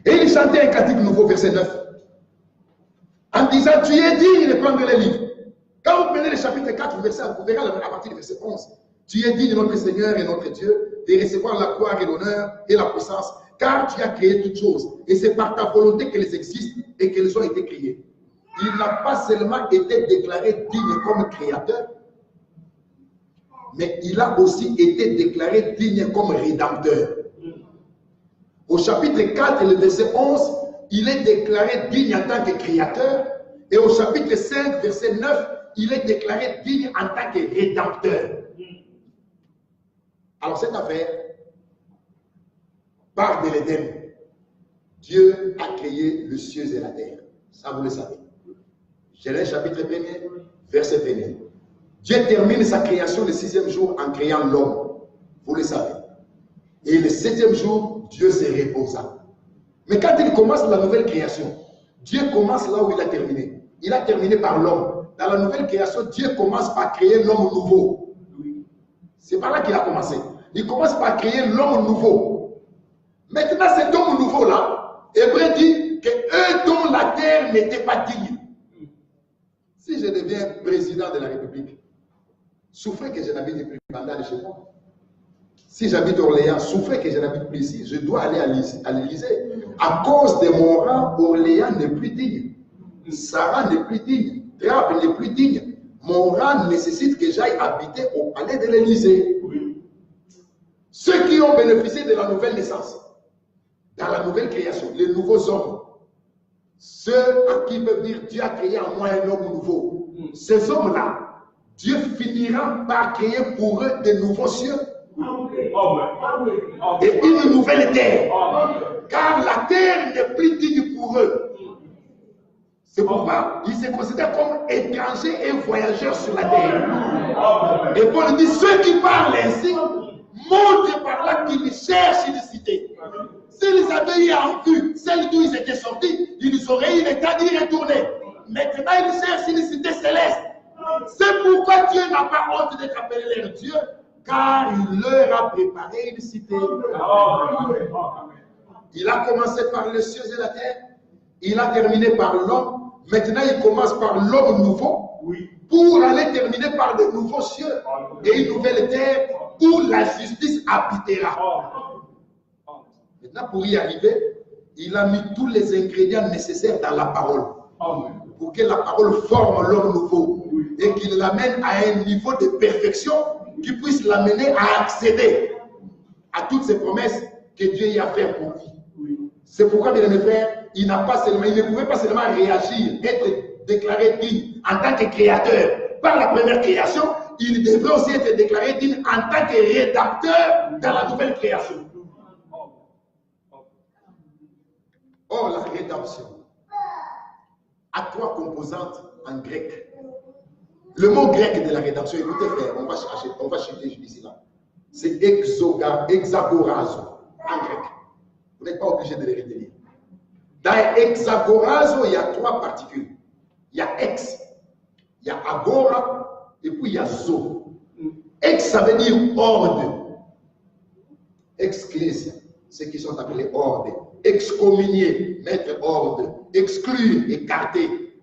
Et il chantait un cantique nouveau, verset 9. En disant, tu es digne de prendre les livres. Quand vous prenez le chapitre 4, verset, vous verrez à partir du verset 11. Tu es digne de notre Seigneur et notre Dieu de recevoir la gloire et l'honneur et la puissance, car tu as créé toutes choses. Et c'est par ta volonté qu'elles existent et qu'elles ont été créées. Il n'a pas seulement été déclaré digne comme créateur, mais il a aussi été déclaré digne comme rédempteur. Au chapitre 4, le verset 11, il est déclaré digne en tant que créateur. Et au chapitre 5, verset 9, il est déclaré digne en tant que rédempteur. Alors cette affaire part de l'Éden. Dieu a créé les cieux et la terre. Ça, vous le savez. Genèse chapitre 1er, verset 21. Dieu termine sa création le 6e jour en créant l'homme. Vous le savez. Et le 7e jour, Dieu se reposa. Mais quand il commence la nouvelle création, Dieu commence là où il a terminé. Il a terminé par l'homme. Dans la nouvelle création, Dieu commence par créer l'homme nouveau. C'est par là qu'il a commencé. Il commence par créer l'homme nouveau. Maintenant, cet homme nouveau-là, Hébreu dit que eux dont la terre n'était pas digne. Si je deviens président de la République, souffrez que je n'habite plus pendant chez moi. Si j'habite Orléans, souffrez que je n'habite plus ici. Je dois aller à l'Élysée. À cause de mon rang, Orléans n'est plus digne. Sarah n'est plus digne. Trappe n'est plus digne. Mon rang nécessite que j'aille habiter au palais de l'Élysée. Oui. Ceux qui ont bénéficié de la nouvelle naissance, dans la nouvelle création, les nouveaux hommes, ceux à qui peuvent dire Dieu a créé en moi un homme nouveau, ces hommes-là, Dieu finira par créer pour eux de nouveaux cieux et une nouvelle terre, car la terre n'est plus digne pour eux. C'est pourquoi ils se considèrent comme étrangers et voyageurs sur la terre. Et Paul dit, ceux qui parlent ainsi montrent par là qu'ils cherchent une cité. S'ils avaient eu en vue celle d'où ils étaient sortis, ils auraient eu le temps d'y retourner. Maintenant, ils cherchent une cité céleste. C'est pourquoi Dieu n'a pas honte d'être appelé leur Dieu, car il leur a préparé une cité. Il a commencé par les cieux et la terre. Il a terminé par l'homme. Maintenant, il commence par l'homme nouveau. Pour aller terminer par de nouveaux cieux et une nouvelle terre où la justice habitera. Maintenant, pour y arriver, il a mis tous les ingrédients nécessaires dans la parole. Pour que la parole forme l'homme nouveau et qu'il l'amène à un niveau de perfection qui puisse l'amener à accéder à toutes ces promesses que Dieu y a fait pour lui. C'est pourquoi, bien aimé frère, il ne pouvait pas seulement réagir, être déclaré digne en tant que créateur par la première création, il devrait aussi être déclaré digne en tant que rédacteur dans la nouvelle création. Or, la rédemption a 3 composantes en grec. Le mot grec de la rédemption, écoutez frère, on va chuter ici là. C'est hexagorazo en grec. Vous n'êtes pas obligé de les retenir. Dans hexagorazo, il y a 3 particules. Il y a ex, il y a agora, et puis il y a zo. Ex, ça veut dire ordre. Exclésia, ceux qui sont appelés ordre. Excommunier, mettre ordre. Exclure, écarter.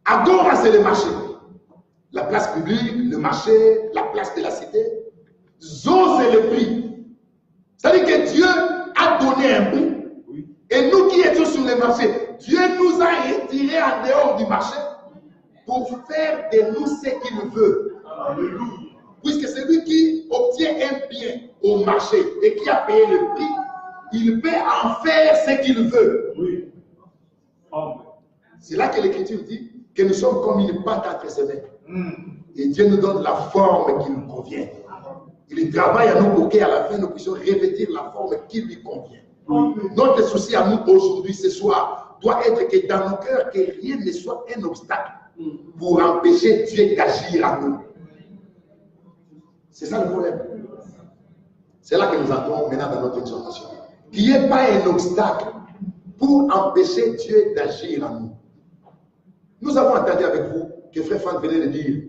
Agora, c'est le marché. La place publique, le marché, la place de la cité. Zo, c'est le prix. C'est-à-dire que Dieu a donné un prix. Et nous qui étions sur le marché, Dieu nous a retirés en dehors du marché pour faire de nous ce qu'il veut. Puisque celui qui obtient un bien au marché et qui a payé le prix, il peut en faire ce qu'il veut. C'est là que l'Écriture dit que nous sommes comme une pâte entre ses mains. Et Dieu nous donne la forme qui nous convient. Il travaille à nous pour qu'à la fin nous puissions revêtir la forme qui lui convient. Notre souci à nous aujourd'hui, ce soir, doit être que dans nos cœurs, que rien ne soit un obstacle pour empêcher Dieu d'agir à nous. C'est ça le problème. C'est là que nous entrons maintenant dans notre exhortation. Qu'il n'y ait pas un obstacle pour empêcher Dieu d'agir à nous. Nous avons entendu avec vous que Frère Franck venait de dire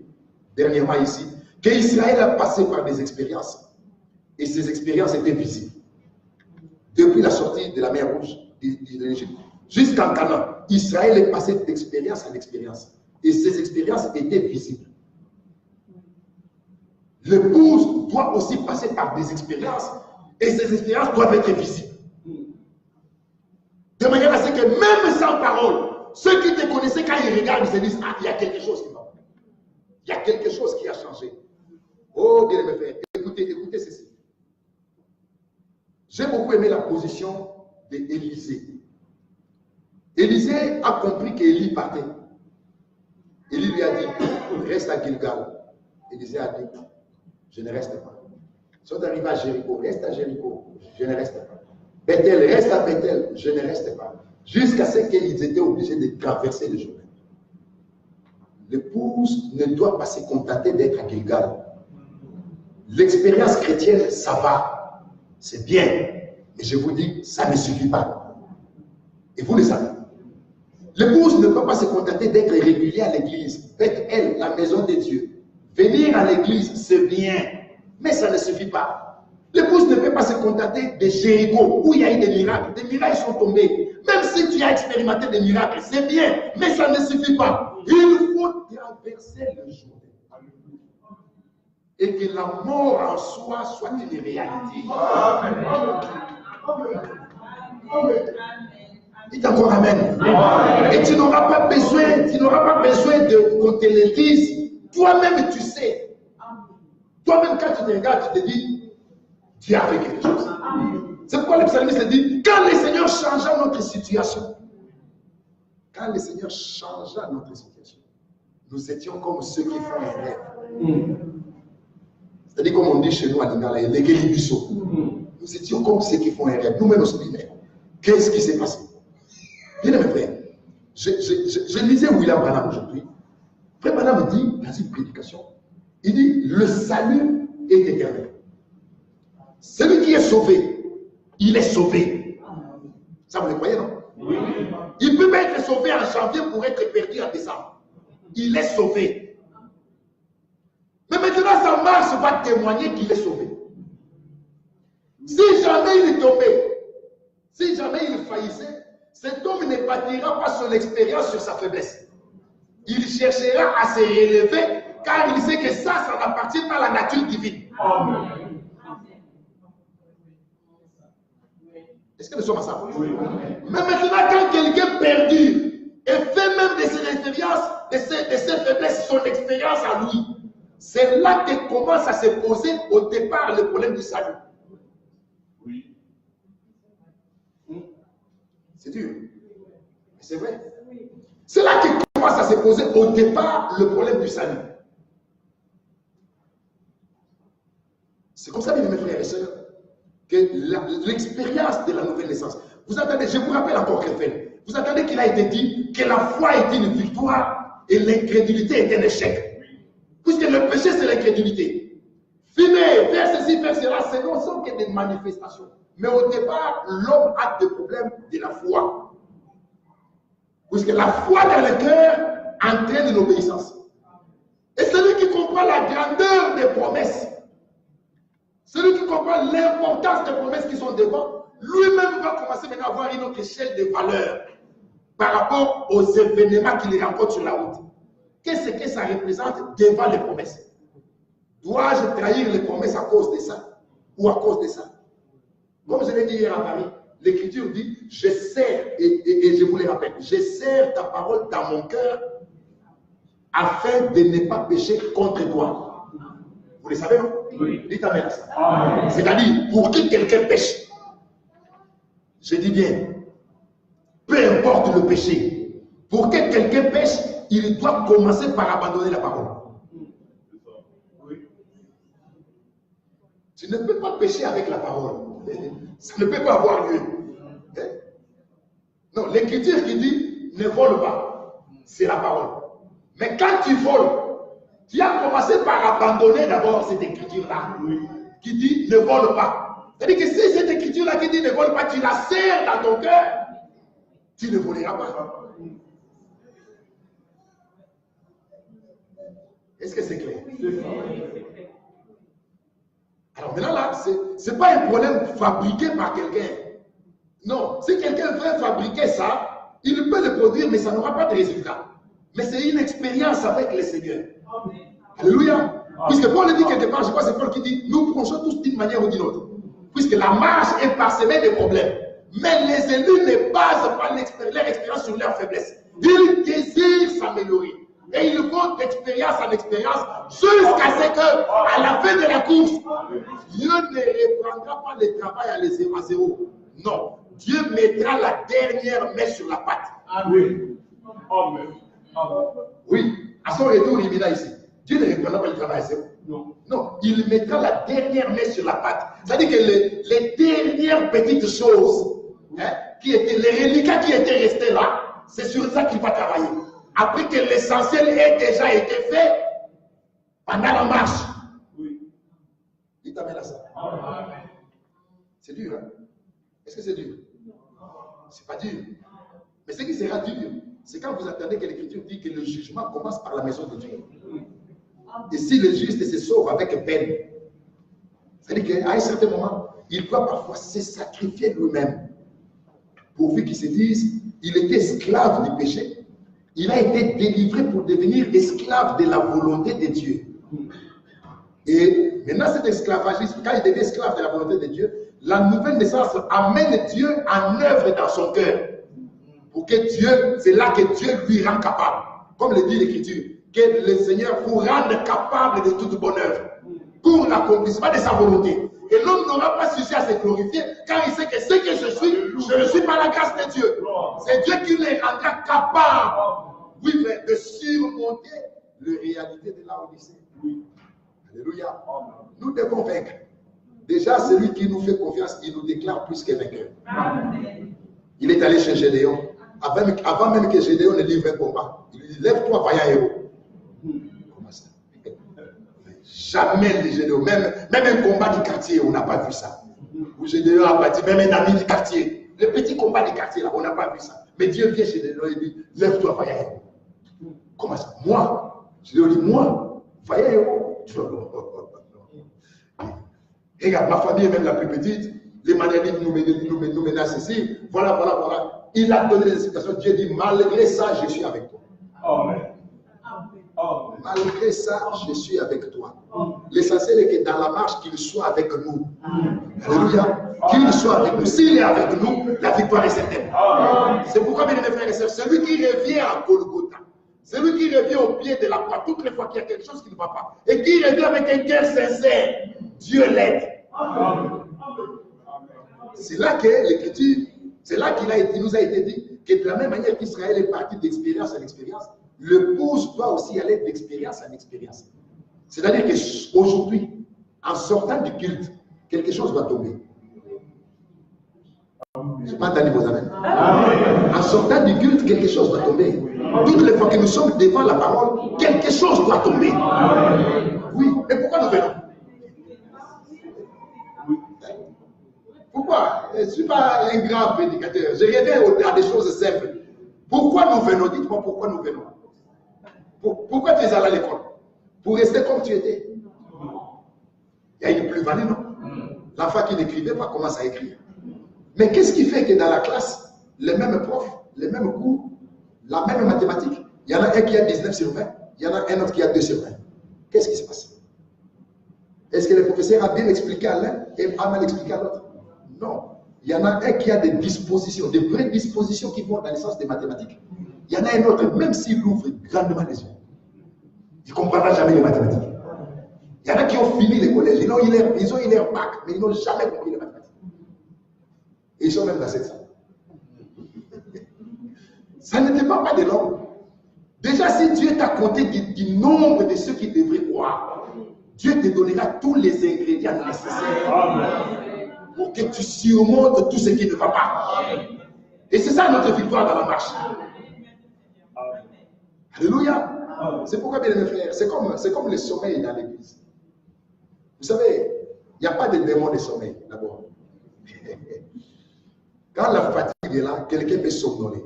dernièrement ici, qu'Israël a passé par des expériences. Et ces expériences étaient visibles. Depuis la sortie de la mer Rouge, de l'Égypte, jusqu'en Canaan, Israël est passé d'expérience en expérience. Et ces expériences étaient visibles. L'épouse doit aussi passer par des expériences. Et ces expériences doivent être visibles. De manière à ce que même sans parole, ceux qui te connaissaient, quand ils regardent, ils se disent, ah, il y a quelque chose qui va. Il y a quelque chose qui a changé. Oh, bien aimé frère, écoutez ceci. J'ai beaucoup aimé la position d'Élisée. Élisée a compris qu'Élie partait. Élie lui a dit, reste à Gilgal. Élisée a dit, je ne reste pas. Ils sont arrivés à Jéricho, reste à Jéricho, je ne reste pas. Bethel, reste à Bethel, je ne reste pas. Jusqu'à ce qu'ils étaient obligés de traverser le Jourdain. L'épouse ne doit pas se contenter d'être à Gilgal. L'expérience chrétienne, ça va. C'est bien. Mais je vous dis, ça ne suffit pas. Et vous le savez. L'épouse ne peut pas se contenter d'être régulière à l'église. Faites, elle, la maison de Dieu. Venir à l'église, c'est bien. Mais ça ne suffit pas. L'épouse ne peut pas se contenter de Jéricho, où il y a eu des miracles. Des miracles sont tombés. Même si tu as expérimenté des miracles, c'est bien. Mais ça ne suffit pas. Il faut traverser le jour. Et que la mort en soi soit une réalité. Amen. Dites encore Amen. Et tu n'auras pas besoin, de qu'on te le dise. Toi-même, tu sais. Toi-même, quand tu te regardes, tu te dis, Dieu a fait quelque chose. C'est pourquoi le psalmiste dit, quand le Seigneur changea notre situation, nous étions comme ceux qui font un rêve. C'est-à-dire, comme on dit chez nous à Lingala, les Guélibisso. Nous étions comme ceux qui font un rêve. Nous-mêmes, nous qu'est-ce qui s'est passé? Bien aimé frère, je lisais William Branham aujourd'hui. Frère Branham dit, dans une prédication, il dit, le salut est éternel. Celui qui est sauvé, il est sauvé. Ça, vous le croyez, non? Oui. Il peut pas être sauvé en janvier pour être perdu en décembre. Il est sauvé. Mais maintenant, ça marche pas témoigner qu'il est sauvé. Si jamais il est tombé, si jamais il faillissait, cet homme ne bâtira pas son expérience sur sa faiblesse. Il cherchera à se relever car il sait que ça n'appartient pas à la nature divine. Amen. Est-ce que nous sommes ensemble? Oui. Mais maintenant, quand quelqu'un perdu et fait même de ses expériences, de ses faiblesses, son expérience à lui, c'est là que commence à se poser au départ le problème du salut. Oui. C'est dur. Mais c'est vrai. C'est là que commence à se poser au départ le problème du salut. C'est comme ça, mes frères et sœurs, que l'expérience de la nouvelle naissance. Vous attendez, je vous rappelle encore Krefeld, vous attendez qu'il a été dit que la foi était une victoire et l'incrédulité est un échec. Puisque le péché, c'est l'incrédulité. Fumer, faire ceci, faire cela, ce ne sont que des manifestations. Mais au départ, l'homme a des problèmes de la foi. Puisque la foi dans le cœur entraîne l'obéissance. Et celui qui comprend la grandeur des promesses, celui qui comprend l'importance des promesses qui sont devant, lui-même va commencer maintenant à avoir une autre échelle de valeur par rapport aux événements qu'il rencontre sur la route. Qu'est-ce que ça représente devant les promesses? Dois-je trahir les promesses à cause de ça? Ou à cause de ça? Comme je l'ai dit hier à Paris, l'Écriture dit, je serre, et je vous le rappelle, je serre ta parole dans mon cœur afin de ne pas pécher contre toi. Vous le savez, non? Oui. Dites Amen à ça. C'est-à-dire, pour que quelqu'un pêche, je dis bien, peu importe le péché, pour que quelqu'un pêche, il doit commencer par abandonner la parole. Oui. Tu ne peux pas pécher avec la parole. Ça ne peut pas avoir lieu. Non, l'Écriture qui dit ne vole pas, c'est la parole. Mais quand tu voles, tu as commencé par abandonner d'abord cette écriture-là, qui dit ne vole pas. C'est-à-dire que si cette écriture-là qui dit ne vole pas, tu la serres dans ton cœur, tu ne voleras pas. Est-ce que c'est clair? Alors maintenant là, ce n'est pas un problème fabriqué par quelqu'un. Non, si quelqu'un veut fabriquer ça, il peut le produire, mais ça n'aura pas de résultat. Mais c'est une expérience avec le Seigneur. Alléluia. Puisque Paul dit quelque part, je crois que c'est Paul qui dit, nous prêchons tous d'une manière ou d'une autre. Puisque la marche est parsemée de problèmes. Mais les élus ne basent pas leur expérience sur leur faiblesse. Ils désirent s'améliorer. Et ils vont d'expérience en expérience jusqu'à ce qu'à la fin de la course, Dieu ne reprendra pas le travail à zéro. Non. Dieu mettra la dernière main sur la patte. Amen. Amen. Oui. À son retour, il vient ici. Dieu ne reprendra pas le travail à zéro. Non. Non. Il mettra la dernière main sur la patte. C'est-à-dire que les dernières petites choses, qui étaient, les reliquats qui étaient restés là, c'est sur ça qu'il va travailler. Après que l'essentiel ait déjà été fait pendant la marche. Oui. Dites Amen à ça. Amen. C'est dur, hein? Est-ce que c'est dur? C'est pas dur. Mais ce qui sera dur, c'est quand vous attendez que l'Écriture dit que le jugement commence par la maison de Dieu. Et si le juste se sauve avec peine, c'est-à-dire qu'à un certain moment, il doit parfois se sacrifier lui-même, pourvu qu'il se dise, il était esclave du péché. Il a été délivré pour devenir esclave de la volonté de Dieu. Et maintenant, cet esclavagisme, quand il devient esclave de la volonté de Dieu, la nouvelle naissance amène Dieu en œuvre dans son cœur. Pour que Dieu, c'est là que Dieu lui rend capable. Comme le dit l'Écriture, que le Seigneur vous rende capable de toute bonne œuvre pour l'accomplissement de sa volonté. Et l'homme n'aura pas sujet à se glorifier car il sait que ce que je ne suis par la grâce de Dieu. C'est Dieu qui les rendra capables, oui, de surmonter les réalités de la Odyssée. Oui. Alléluia. Nous devons vaincre. Déjà, celui qui nous fait confiance, il nous déclare plus que vainqueur. Il est allé chez Gédéon. Avant même que Gédéon ne livre un combat, il lui dit, lève-toi, vaillant héros. Comment ça? Jamais les Gédéon, même un combat du quartier, on n'a pas vu ça. Où Gédéon a battu même un ami du quartier. Le petit combat du quartier, là, on n'a pas vu ça. Mais Dieu vient chez Gédéon et dit, lève-toi, vaillant héros. Comment ça? Moi? Gédéon dit, moi? Vaillant héros? Regarde, ma famille est même la plus petite. Les Mananélites nous menacent ici. Voilà. Il a donné des explications. Dieu dit, malgré ça, je suis avec toi. Amen. Malgré ça, je suis avec toi. L'essentiel est que dans la marche, qu'il soit avec nous. Alléluia. Qu'il soit avec nous. S'il est avec nous, la victoire est certaine. C'est pourquoi, mes frères et sœurs, celui qui revient à Golgotha, celui qui revient au pied de la croix, toutes les fois qu'il y a quelque chose qui ne va pas, et qui revient avec un cœur sincère, Dieu l'aide. C'est là que l'Écriture, c'est là qu'il nous a été dit que de la même manière qu'Israël est parti d'expérience en expérience, le pouce doit aussi aller d'expérience en expérience. C'est-à-dire qu'aujourd'hui, en sortant du culte, quelque chose va tomber. Je n'ai pas entendu vos amis. En sortant du culte, quelque chose va tomber. Toutes les fois que nous sommes devant la parole, quelque chose doit tomber. Oui, mais pourquoi nous venons? Pourquoi? Je ne suis pas un grand prédicateur. Je reviens à des choses simples. Pourquoi nous venons? Dites-moi pourquoi nous venons. Pourquoi tu es allé à l'école? Pour rester comme tu étais. Il y a une plus-value, non? L'enfant qui n'écrivait pas commence à écrire. Mais qu'est-ce qui fait que dans la classe, les mêmes profs, les mêmes cours, la même mathématique, il y en a un qui a 19 sur 20, il y en a un autre qui a 2 sur 20. Qu'est-ce qui se passe? Est-ce que le professeur a bien expliqué à l'un et a mal expliqué à l'autre? Non. Il y en a un qui a des dispositions, des vraies dispositions qui vont dans le sens des mathématiques. Il y en a un autre, même s'il ouvre grandement les yeux, il ne comprendra jamais les mathématiques. Il y en a qui ont fini les collèges, ils ont eu leur bac, mais ils n'ont jamais compris les mathématiques. Et ils sont même dans cette salle. Ça ne dépend pas de l'homme. Déjà, si Dieu t'a compté du nombre de ceux qui devraient croire, Dieu te donnera tous les ingrédients nécessaires pour que tu surmontes tout ce qui ne va pas. Et c'est ça notre victoire dans la marche. Alléluia. C'est pourquoi, bien mes frères, c'est comme le sommeil dans l'église. Vous savez, il n'y a pas de démon de sommeil, d'abord. Quand la fatigue est là, quelqu'un peut somnoler.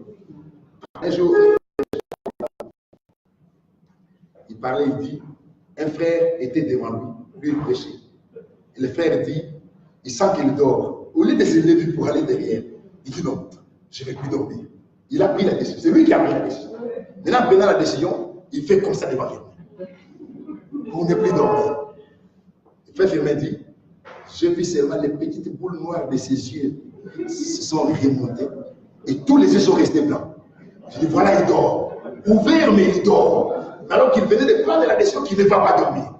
Un jour, il parlait, il dit, un frère était devant lui, lui il prêchait. Et le frère dit, il sent qu'il dort. Au lieu de se lever pour aller derrière, il dit non, je ne vais plus dormir. Il a pris la décision. C'est lui qui a pris la décision. Maintenant, prenant la décision, il fait comme ça devant lui. Pour ne plus dormir. Le frère Firmin dit, je vis seulement les petites boules noires de ses yeux se sont remontées et tous les yeux sont restés blancs. Je dis, voilà, il dort. Ouvert, mais il dort. Alors qu'il venait de prendre la décision qu'il ne va pas dormir.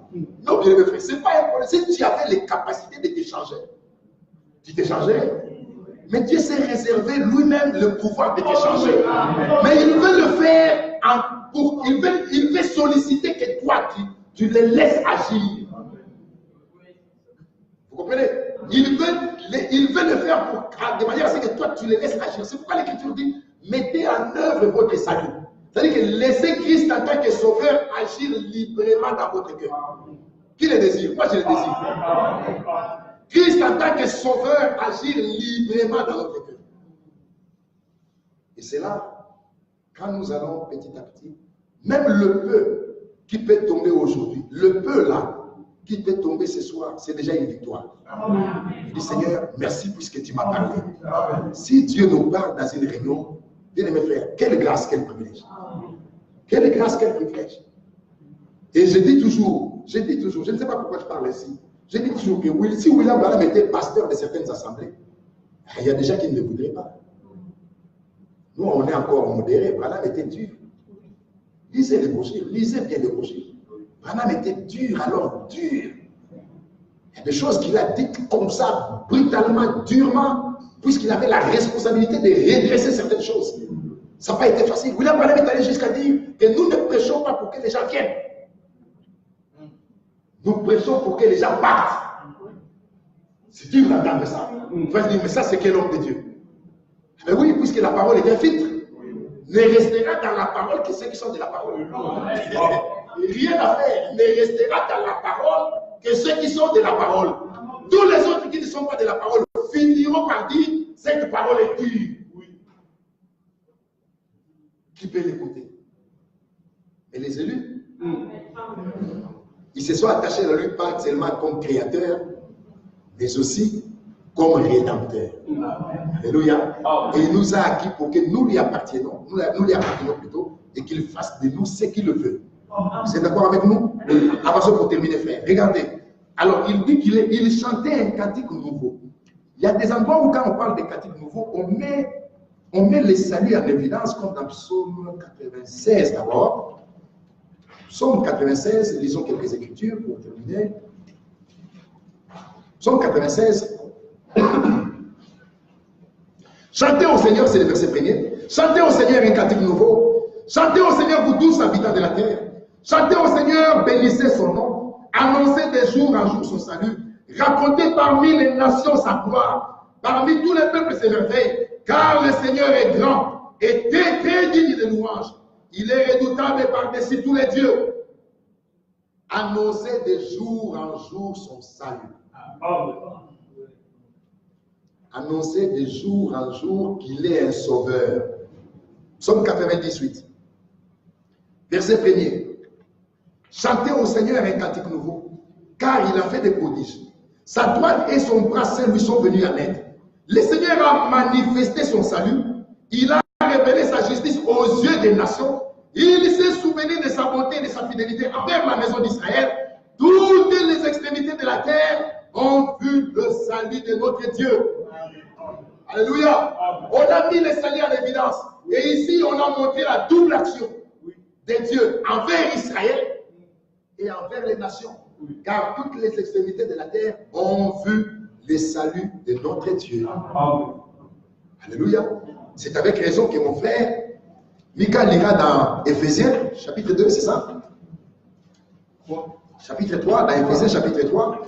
Non, bien frère, ce n'est pas un problème. Si tu avais les capacités de t'échanger, tu t'échangerais. Mais Dieu s'est réservé lui-même le pouvoir de t'échanger. Mais il veut le faire il veut solliciter que toi, tu le laisses agir. Vous comprenez? Il veut le faire de manière à ce que toi, tu le laisses agir. C'est pourquoi l'Écriture dit, mettez en œuvre votre salut. C'est-à-dire que laissez Christ en tant que sauveur agir librement dans votre cœur. Qui le désire? Moi, je le désire. Christ en tant que sauveur agir librement dans notre cœur. Et c'est là, quand nous allons petit à petit, même le peu qui peut tomber aujourd'hui, le peu là, qui peut tomber ce soir, c'est déjà une victoire. Je dis Seigneur, merci puisque tu m'as parlé. Si Dieu nous parle dans une réunion, bien mes frères, quelle grâce, quel privilège. Quelle grâce, quel privilège. Et je dis toujours, je ne sais pas pourquoi je parle ici, je dis toujours que si William Branham était pasteur de certaines assemblées, il y a des gens qui ne le voudraient pas. Nous, on est encore modérés. Branham était dur. Lisez l'évangile, lisez bien l'évangile. Branham était dur, alors dur. Il y a des choses qu'il a dites comme ça, brutalement, durement, puisqu'il avait la responsabilité de redresser certaines choses. Ça n'a pas été facile. William Branham est allé jusqu'à dire que nous ne prêchons pas pour que les gens viennent. Nous prêchons pour que les gens partent. C'est dur d'entendre ça. On va se dire, mais ça, c'est quel homme de Dieu? Mais oui, puisque la parole est un filtre. Ne restera dans la parole que ceux qui sont de la parole. Rien à faire. Ne restera dans la parole que ceux qui sont de la parole. Tous les autres qui ne sont pas de la parole finiront par dire cette parole est dure. Qui peut l'écouter? Et les élus? Ils se sont attachés à lui pas seulement comme créateur, mais aussi comme rédempteur. Alléluia. Et il nous a acquis pour que nous lui appartenons, plutôt, et qu'il fasse de nous ce qu'il veut. Vous êtes d'accord avec nous? Avançons pour terminer, frère. Regardez. Alors, il dit qu'il chantait un cantique nouveau. Il y a des endroits où, quand on parle de cantique nouveau, on met les saluts en évidence, comme dans Psaume 96 d'abord. Psaume 96, lisons quelques écritures pour terminer. Psaume 96. Chantez au Seigneur, c'est le verset premier. Chantez au Seigneur un cantique nouveau. Chantez au Seigneur, vous tous habitants de la terre. Chantez au Seigneur, bénissez son nom. Annoncez de jour en jour son salut. Racontez parmi les nations sa gloire. Parmi tous les peuples ses merveilles. Car le Seigneur est grand et très digne de louange. Il est redoutable par-dessus tous les dieux. Annoncez de jour en jour son salut. Annoncez de jour en jour qu'il est un sauveur. Psaume 98. Verset 1er. Chantez au Seigneur un cantique nouveau, car il a fait des prodiges. Sa droite et son bras saint lui sont venus en aide. Le Seigneur a manifesté son salut. Il a révélé sa justice aux yeux des nations. Il s'est souvenu de sa bonté et de sa fidélité envers la maison d'Israël. Toutes les extrémités de la terre ont vu le salut de notre Dieu. Alléluia. On a mis le salut en évidence. Et ici, on a montré la double action de Dieu envers Israël et envers les nations. Car toutes les extrémités de la terre ont vu le salut de notre Dieu. Alléluia. C'est avec raison que mon frère Mika lira dans Éphésiens, chapitre 2, c'est ça? Chapitre 3, dans Éphésiens, chapitre 3.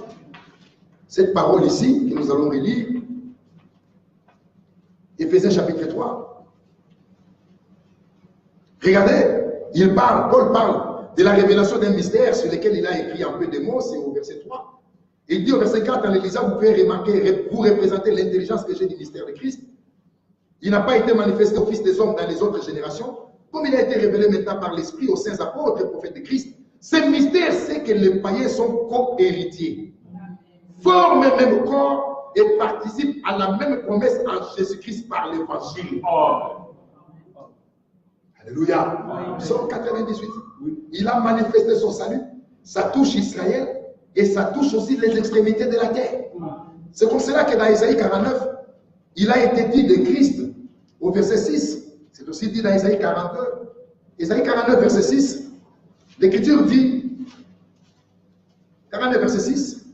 Cette parole ici, que nous allons relire. Éphésiens, chapitre 3. Regardez, Paul parle de la révélation d'un mystère sur lequel il a écrit un peu de mots, c'est au verset 3. Il dit au verset 4, en l'élisant, vous pouvez remarquer, vous représentez l'intelligence que j'ai du mystère de Christ. Il n'a pas été manifesté au Fils des hommes dans les autres générations, comme il a été révélé maintenant par l'Esprit aux saints apôtres et prophètes de Christ. Ce mystère, c'est que les païens sont co-héritiers, forment le même corps et participent à la même promesse en Jésus-Christ par l'Évangile. Alléluia. Psaume 98. Il a manifesté son salut. Ça touche Israël et ça touche aussi les extrémités de la terre. C'est comme cela que dans Isaïe 49, il a été dit de Christ au verset 6. C'est aussi dit dans Isaïe 42. Isaïe 49, verset 6. L'Écriture dit, 49, verset 6,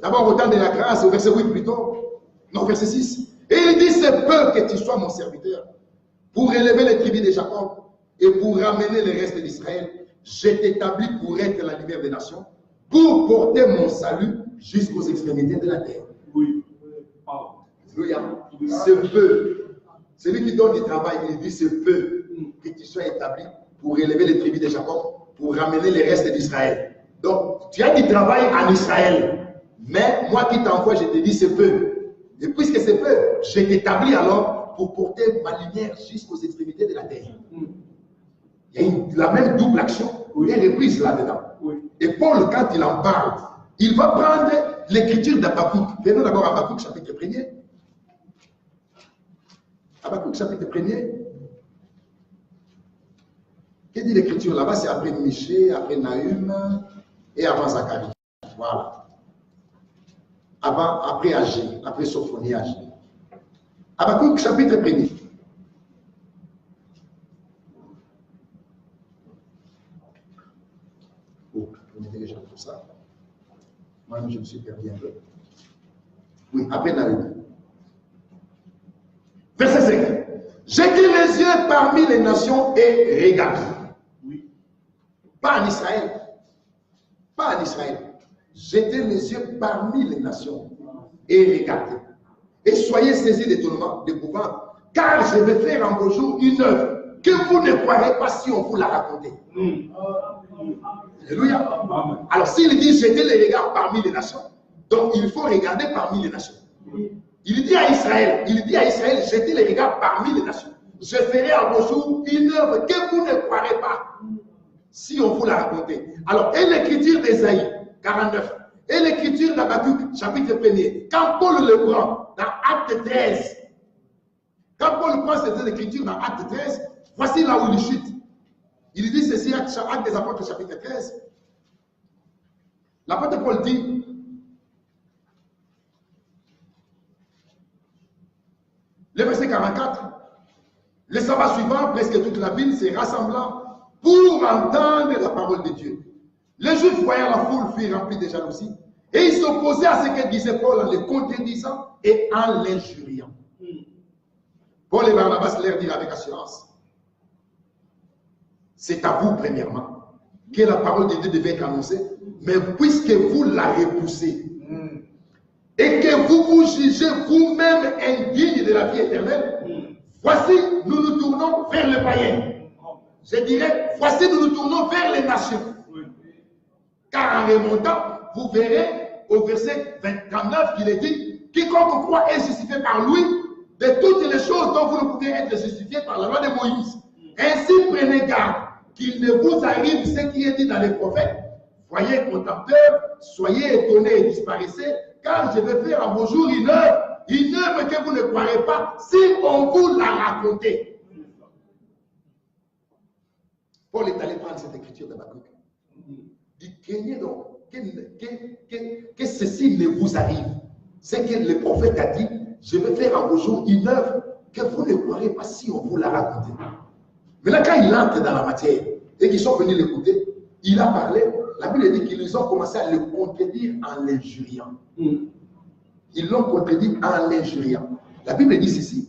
d'abord au temps de la grâce, au verset 8 plutôt, non, verset 6. Et il dit, c'est peu que tu sois mon serviteur, pour élever les tribus de Jacob et pour ramener le reste d'Israël. Je t'établis pour être la lumière des nations, pour porter mon salut jusqu'aux extrémités de la terre. Oui. Alléluia. C'est peu. Celui qui donne du travail, il dit, c'est peu que tu sois établi pour élever les tribus de Jacob, pour ramener les restes d'Israël. Donc, tu as du travail en Israël. Mais moi qui t'envoie, je te dis c'est peu. Et puisque c'est peu, je t'établis alors pour porter ma lumière jusqu'aux extrémités de la terre. Il y a la même double action, il y a une reprise là-dedans. Et Paul, quand il en parle, il va prendre l'écriture d'Habakkuk. Prenons d'abord Habakkuk chapitre 1er. Habakkuk chapitre 1er. Qu'est-ce que dit l'écriture là-bas? C'est après Michée, après Nahum et avant Zacharie. Voilà. Après Agé, après Sophonie Agé. Habakkuk chapitre 1er. Oh, on était déjà pour ça. Moi, je me suis perdu un peu. Oui, après Nahum. Verset 5. Jetez les yeux parmi les nations et regardez. Oui. Pas en Israël. Pas en Israël. Jetez les yeux parmi les nations et regardez. Et soyez saisis d'étonnement, d'épouvante, car je vais faire en vos jours une œuvre que vous ne croirez pas si on vous l'a raconté. Alléluia. Alors s'il dit jetez les regards parmi les nations, donc il faut regarder parmi les nations. Il dit à Israël, jetez les regards parmi les nations. Je ferai en vos jours une œuvre que vous ne croirez pas si on vous l'a raconté. Alors, et l'écriture d'Ésaïe 49, et l'écriture d'Habakkuk, chapitre 1er, quand Paul le prend dans Acte 13, quand Paul prend cette écriture dans Acte 13, voici là où il chute. Il dit ceci, Acte des Apôtres, chapitre 13. L'apôtre Paul dit, le verset 44, le sabbat suivant, presque toute la ville se rassemblant pour entendre la parole de Dieu. Les Juifs, voyant la foule, furent remplis de jalousie et ils s'opposaient à ce que disait Paul en les contredisant et en l'injuriant. Paul et Barnabas leur dirent avec assurance, c'est à vous premièrement que la parole de Dieu devait être annoncée, mais puisque vous la repoussez et que vous vous jugez vous-même indigne de la vie éternelle, voici, nous nous tournons vers le païen. Je dirais, voici, nous nous tournons vers les nations. Car en remontant, vous verrez au verset 29 qu'il est dit, quiconque croit est justifié par lui de toutes les choses dont vous ne pouvez être justifié par la loi de Moïse. Ainsi, prenez garde qu'il ne vous arrive ce qui est dit dans les prophètes. Voyez, contempteurs, soyez étonnés et disparaissez, car je vais faire à vos jours une œuvre que vous ne croirez pas si on vous l'a raconté. Paul est allé prendre cette écriture d'Habakkuk. Il dit, craignez donc que ceci ne vous arrive. C'est que le prophète a dit, je vais faire à vos jours une œuvre que vous ne croirez pas si on vous l'a raconté. Maintenant, quand il entre dans la matière et qu'ils sont venus l'écouter, il a parlé. La Bible dit qu'ils ont commencé à le contredire en l'injuriant. Ils l'ont contredit en l'injuriant. La Bible dit ceci.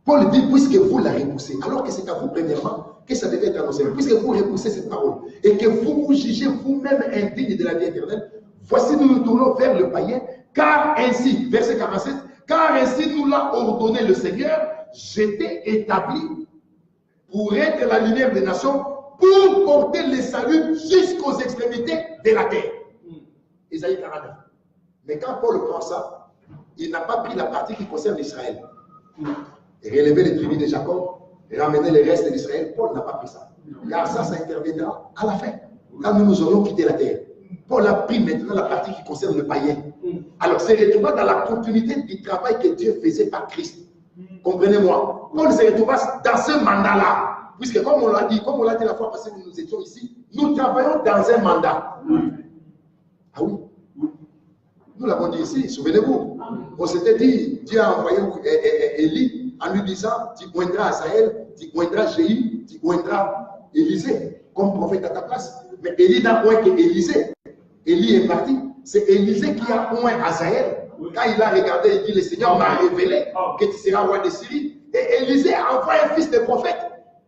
Paul dit, puisque vous la repoussez, alors que c'est à vous premièrement que ça devait être annoncé, puisque vous repoussez cette parole et que vous vous jugez vous-même indigne de la vie éternelle, voici nous nous tournons vers le païen, car ainsi, verset 47, car ainsi nous l'a ordonné le Seigneur, j'étais établi pour être la lumière des nations, pour porter le salut jusqu'aux extrémités de la terre. Isaïe 49. Mais quand Paul prend ça, il n'a pas pris la partie qui concerne Israël. Et relever les tribus de Jacob, et ramener les restes d'Israël, Paul n'a pas pris ça. Car ça interviendra à la fin, quand nous aurons quitté la terre. Paul a pris maintenant la partie qui concerne le païen. Alors c'est retrouvé dans la continuité du travail que Dieu faisait par Christ. Comprenez-moi. Paul se retrouve dans ce mandat-là. Puisque comme on l'a dit la fois passée que nous étions ici, nous travaillons dans un mandat. Ah oui. Nous l'avons dit ici, souvenez-vous. On s'était dit, Dieu a envoyé Élie en lui disant, tu pointeras Asaël, tu pointeras Jéhu, tu pointeras Élisée comme prophète à ta place. Mais Élie n'a point qu'Élisée. Élie est parti. C'est Élisée qui a point Asaël. Quand il a regardé, il dit, le Seigneur m'a révélé que tu seras roi de Syrie. Et Élisée a envoyé un fils de prophète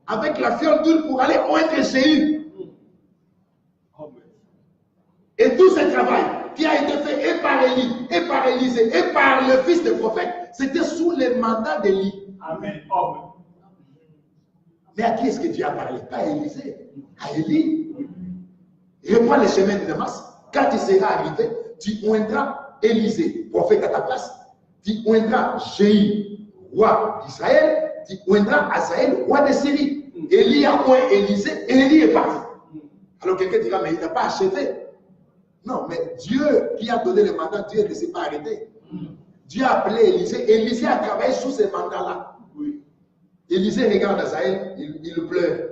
avec la fiole d'huile pour aller pointer Jéhu. Et tout ce travail qui a été fait et par Élie, et par Élisée, et par le fils de prophète, c'était sous le mandat d'Élie. Amen. Mais à qui est-ce que Dieu a parlé? Pas à Élisée, à Élie. reprends les chemins de Damas. Quand il sera arrivé, tu oindras Élisée, prophète à ta place. Tu oindras Jéhu, roi d'Israël. Tu oindras Azaël, roi de Syrie. Élie a oint Élisée et Élie est parti. Alors quelqu'un dira, mais il n'a pas achevé. Non, mais Dieu qui a donné le mandat, Dieu ne s'est pas arrêté. Dieu a appelé Élisée. Élisée a travaillé sous ces mandats-là. Oui. Élisée regarde Azaël, il pleure.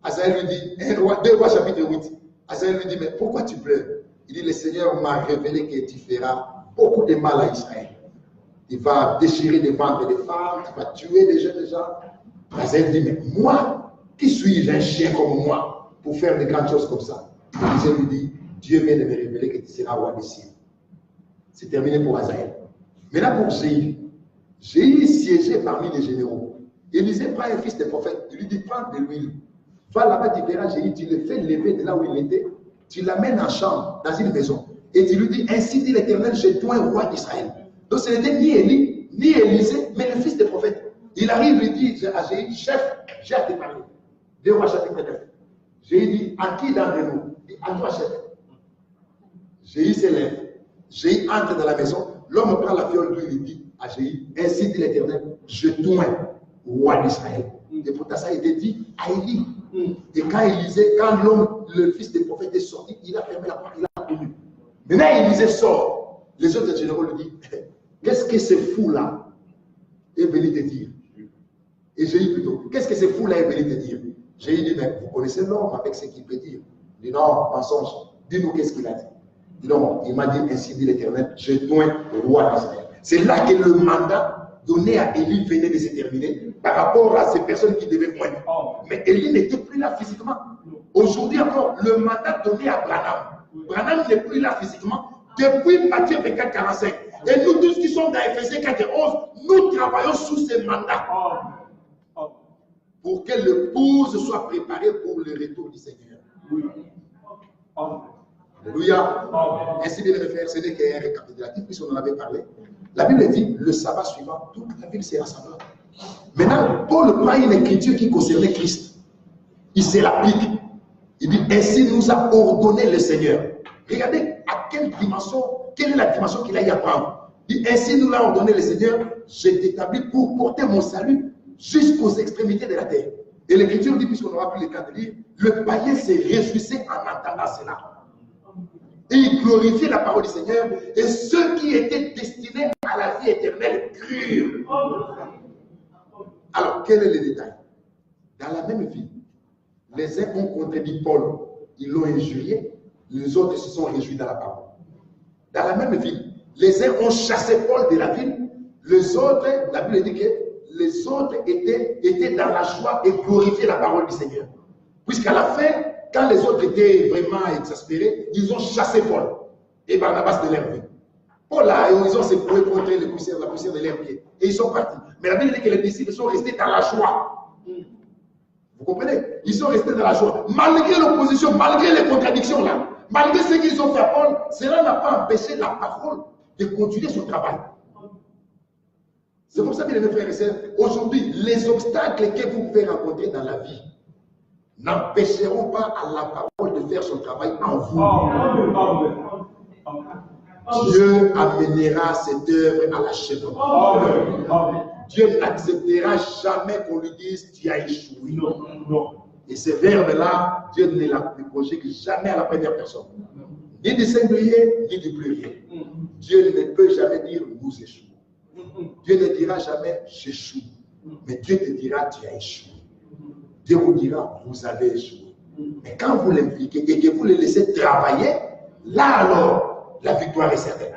Azaël lui dit, 2 Rois chapitre 8. Azaël lui dit, mais pourquoi tu pleures? Il dit, le Seigneur m'a révélé que tu feras beaucoup de mal à Israël. Tu vas déchirer des ventres des femmes, tu vas tuer des jeunes gens. Azaël dit, mais moi, qui suis-je, un chien comme moi, pour faire de grandes choses comme ça? Élisée lui dit, Dieu vient de me révéler que tu seras roi des cieux. C'est terminé pour Azaël. Maintenant pour Jéhu. Jéhu siégeait parmi les généraux. Élisée prend un fils de prophète. Il lui dit, prends de l'huile. Va là-bas, tu verras Jéhu, tu le fais lever de là où il était. Tu l'amènes en chambre, dans une maison. Et tu lui dis, ainsi dit l'Éternel, j'ai toi un roi d'Israël. Donc ce n'était ni Élie, ni Élisée, mais le fils de prophète. Il arrive, il dit à Jéhu, chef, j'ai à te parler. 2 Rois chapitre 9. Jéhu dit, à qui d'entre nous? Il dit, à toi, chef. Jéhu s'élève. Jéhu entre dans la maison. L'homme prend la fiole d'huile, il dit à Jéhu, ainsi dit l'Éternel, je t'oins, roi d'Israël. Et pourtant ça a été dit à Élie. Et quand l'homme, le fils des prophètes est sorti, il a fermé la porte, il a connu. Maintenant Élisée sort. Les autres généraux lui disent, qu'est-ce que ce fou-là est venu te dire? Et Jéhu plutôt, qu'est-ce que ce fou-là est venu te dire? Jéhu dit, mais vous connaissez l'homme avec ce qu'il peut dire. Il dit, non, mensonge, dis-nous qu'est-ce qu'il a dit. Il dit, non, il m'a dit, ainsi dit l'Éternel, je t'oins roi d'Israël. C'est là que le mandat donné à Élie venait de se terminer par rapport à ces personnes qui devaient moindre. Mais Élie n'était plus là physiquement. Aujourd'hui encore, le mandat donné à Branham. Branham n'est plus là physiquement depuis Matthieu 24, 45. Et nous tous qui sommes dans Éphésiens 4 et 11, nous travaillons sous ces mandats. Pour que l'épouse soit préparée pour le retour du Seigneur. Alléluia. Ainsi, bien mes frères, ce n'est qu'un récapitulatif, puisqu'on en avait parlé. La Bible dit, le sabbat suivant, toute la ville s'est rassemblée. Maintenant, Paul prend une écriture qui concernait Christ. Il se l'applique. Il dit, ainsi nous a ordonné le Seigneur. Regardez à quelle est la dimension qu'il a y à prendre. Il dit, ainsi nous l'a ordonné le Seigneur, je t'établis pour porter mon salut jusqu'aux extrémités de la terre. Et l'écriture dit, puisqu'on n'aura plus le temps de lire, le païen se réjouissait en entendant cela. Et il glorifiait la parole du Seigneur, et ceux qui étaient destinés à la vie éternelle crurent. Alors, quel est le détail? Dans la même ville, les uns ont contredit Paul, ils l'ont injurié, les autres se sont réjouis dans la parole. Dans la même ville, les uns ont chassé Paul de la ville, les autres, la Bible dit que les autres étaient dans la joie et glorifiaient la parole du Seigneur. Puisqu'à la fin, quand les autres étaient vraiment exaspérés, ils ont chassé Paul et Barnabas de leur vie. Paul là, ils ont secoué contre la poussière de leurs pieds. Et ils sont partis. Mais la Bible dit que les disciples sont restés dans la joie. Vous comprenez? Ils sont restés dans la joie. Malgré l'opposition, malgré les contradictions là, malgré ce qu'ils ont fait à Paul, cela n'a pas empêché la parole de continuer son travail. C'est pour ça que mes frères et sœurs, aujourd'hui, les obstacles que vous pouvez rencontrer dans la vie n'empêcheront pas à la parole de faire son travail en vous. Dieu amènera cette œuvre à l'achèvement. Dieu n'acceptera jamais qu'on lui dise tu as échoué. Non. Et ce verbe-là, Dieu ne l'a projette jamais à la première personne. Ni du singulier, ni du pluriel. Dieu ne peut jamais dire nous échouons. Dieu ne dira jamais j'échoue. Mais Dieu te dira tu as échoué. Dieu vous dira vous avez échoué. Mais quand vous l'impliquez et que vous le laissez travailler, là alors, la victoire est certaine.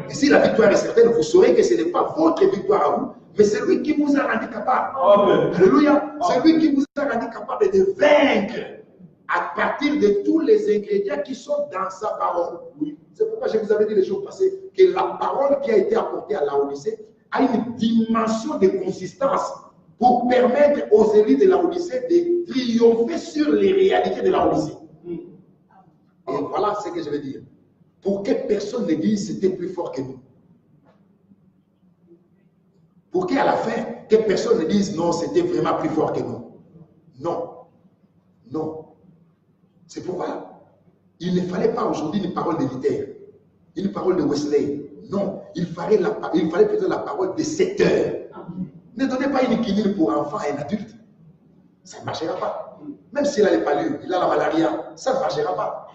Et si la victoire est certaine, vous saurez que ce n'est pas votre victoire à vous, mais c'est lui qui vous a rendu capable. Alléluia. C'est lui qui vous a rendu capable de vaincre à partir de tous les ingrédients qui sont dans sa parole. C'est pourquoi je vous avais dit les jours passés que la parole qui a été apportée à Laodicée a une dimension de consistance pour permettre aux élites de Laodicée de triompher sur les réalités de Laodicée. Et voilà ce que je veux dire. Pour que personne ne dise c'était plus fort que nous. Pour qu'à la fin, que personne ne dise non, c'était vraiment plus fort que nous. Non. Non. C'est pourquoi Il ne fallait pas aujourd'hui une parole de Luther, une parole de Wesley. Non, il fallait plutôt la parole de 7 heures. Ne donnez pas une quinine pour enfant et un adulte. Ça ne marchera pas. Même s'il a les palures, il a la malaria, ça ne marchera pas.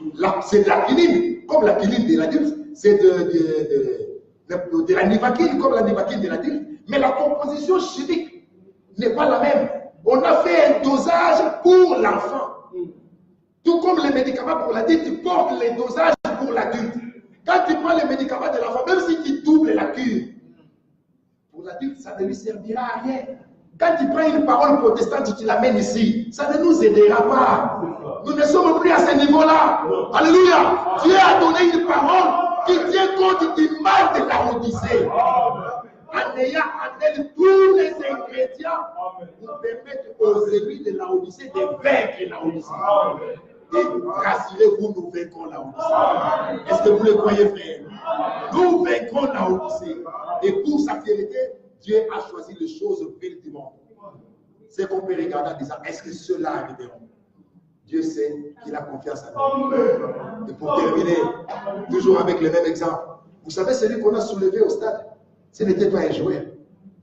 C'est de la quinine, comme la quinine de l'adulte. C'est de la nivaquine, comme la nivaquine de l'adulte. Mais la composition chimique n'est pas la même. On a fait un dosage pour l'enfant. Tout comme les médicaments pour l'adulte, tu portes les dosages pour l'adulte. Quand tu prends les médicaments de l'enfant, même si tu doubles la cure, pour l'adulte, ça ne lui servira à rien. Quand tu prends une parole protestante, tu l'amènes ici, ça ne nous aidera pas. Nous ne sommes plus à ce niveau-là. Alléluia. Dieu a donné une parole qui tient compte du mal de la Odyssée. En ayant en elle tous les ingrédients pour permettre aux élus de la Odyssée de vaincre la Odyssée. Et rassurez-vous, nous vaincrons la Odyssée. Est-ce que vous le croyez, frère? Nous vaincrons la Odyssée. Et pour sa fierté, Dieu a choisi les choses viles du monde. C'est qu'on peut regarder en disant, est-ce que cela arriveront? Dieu sait qu'il a confiance en nous. Et pour terminer, toujours avec le même exemple, vous savez, celui qu'on a soulevé au stade, ce n'était pas un joueur.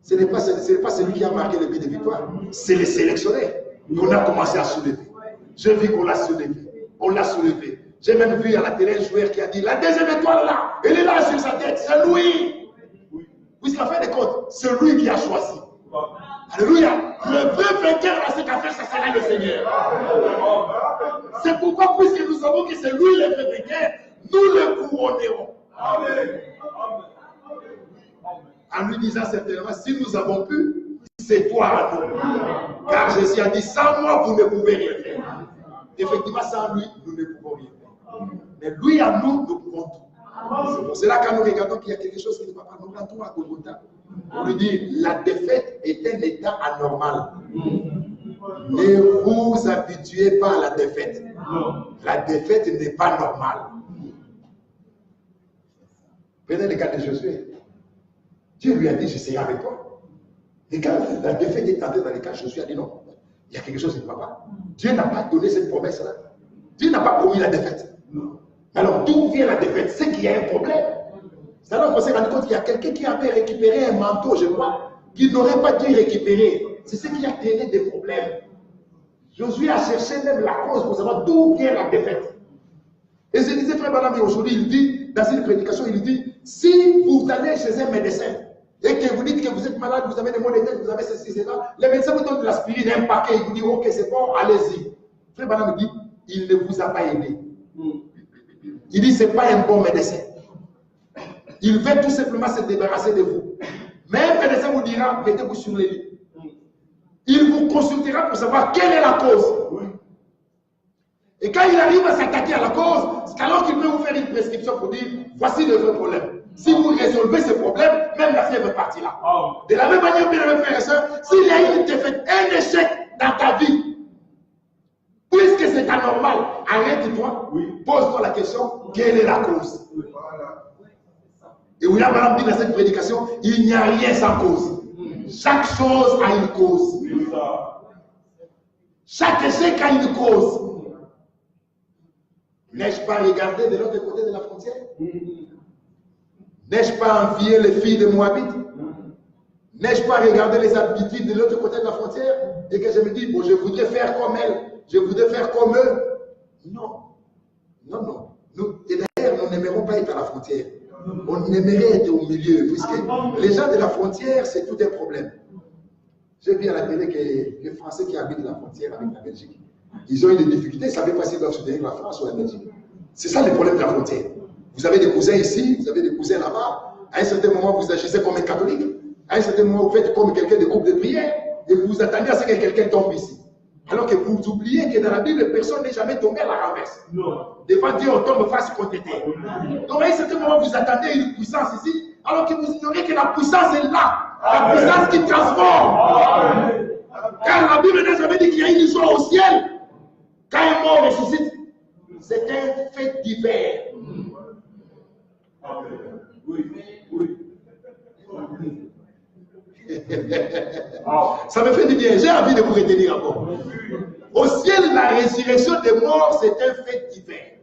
Ce n'est pas celui qui a marqué le but de victoire. C'est le sélectionné qu'on a commencé à soulever. J'ai vu qu'on l'a soulevé. On l'a soulevé. J'ai même vu à la télé un joueur qui a dit, la deuxième étoile là, elle est là sur sa tête, c'est lui. Puisqu'en fin de compte, c'est lui qui a choisi. Alléluia. Le vrai vainqueur à cette affaire, ça sera le Seigneur. C'est pourquoi, puisque nous savons que c'est lui le vrai vainqueur, nous le couronnerons. En lui disant certainement, si nous avons pu, c'est toi à nous. Car Jésus a dit, sans moi, vous ne pouvez rien faire. Effectivement, sans lui, nous ne pouvons rien faire. Mais lui à nous, nous pouvons tout. C'est pour cela quand nous regardons qu'il y a quelque chose qui ne va pas, nous rentrons à Golgotha. On lui dit, la défaite est un état anormal. Ne vous habituez pas à la défaite. La défaite n'est pas normale. Prenez le cas de Josué. Dieu lui a dit, je serai avec toi. Et quand la défaite est entrée dans le cas, Josué a dit non, il y a quelque chose qui ne va pas. Dieu n'a pas donné cette promesse-là. Dieu n'a pas promis la défaite. Alors, d'où vient la défaite? C'est qu'il y a un problème. C'est alors qu'on s'est rendu compte qu'il y a quelqu'un qui avait récupéré un manteau, je crois, qu'il n'aurait pas dû récupérer. C'est ce qui a créé des problèmes. Josué a cherché même la cause pour savoir d'où vient la défaite. Et je disais, frère Banami, aujourd'hui, il dit, dans une prédication, il dit, si vous allez chez un médecin, et que vous dites que vous êtes malade, vous avez des maux de tête, vous avez ceci, cela, le médecin vous donne de l'aspirine, un paquet, il vous dit, ok, c'est bon, allez-y. Frère Banami dit, il ne vous a pas aidé. Il dit, ce n'est pas un bon médecin. Il veut tout simplement se débarrasser de vous. Mais un médecin vous dira, mettez-vous sur les lits. Il vous consultera pour savoir quelle est la cause. Et quand il arrive à s'attaquer à la cause, c'est alors qu'il peut vous faire une prescription pour dire, voici le vrai problème. Si vous résolvez ce problème, même la fièvre partira. De la même manière, bien aimés frères et sœurs, s'il y a une défaite, un échec dans ta vie, puisque c'est anormal, arrête-toi, pose-toi la question, quelle est la cause? Et William Branham dit dans cette prédication, il n'y a rien sans cause. Chaque chose a une cause. Chaque échec a une cause. N'ai-je pas regardé de l'autre côté de la frontière? N'ai-je pas envié les filles de Moabit? N'ai-je pas regardé les habitudes de l'autre côté de la frontière? Et que je me dis, bon, je voudrais faire comme elles, je voudrais faire comme eux. Non. Non, non. Et d'ailleurs, nous n'aimerons pas être à la frontière. On aimerait être au milieu, puisque les gens de la frontière, c'est tout un problème. J'ai vu à la télé que les Français qui habitent la frontière avec la Belgique, ils ont eu des difficultés, ils ne savaient pas s'ils doivent soutenir la France ou la Belgique. C'est ça le problème de la frontière. Vous avez des cousins ici, vous avez des cousins là-bas. À un certain moment, vous agissez comme un catholique. À un certain moment, vous faites comme quelqu'un de groupe de prière et vous vous attendez à ce que quelqu'un tombe ici. Alors que vous oubliez que dans la Bible, personne n'est jamais tombé à la renverse. Devant Dieu, on tombe face contre terre. Donc à un certain moment, vous attendez une puissance ici, alors que vous ignorez que la puissance est là. La puissance qui transforme. Car la Bible n'a jamais dit qu'il y a une joie au ciel. Quand un mort ressuscite, c'est un fait divers. Ça me fait du bien, j'ai envie de vous retenir encore. Au ciel, la résurrection des morts, c'est un fait divers.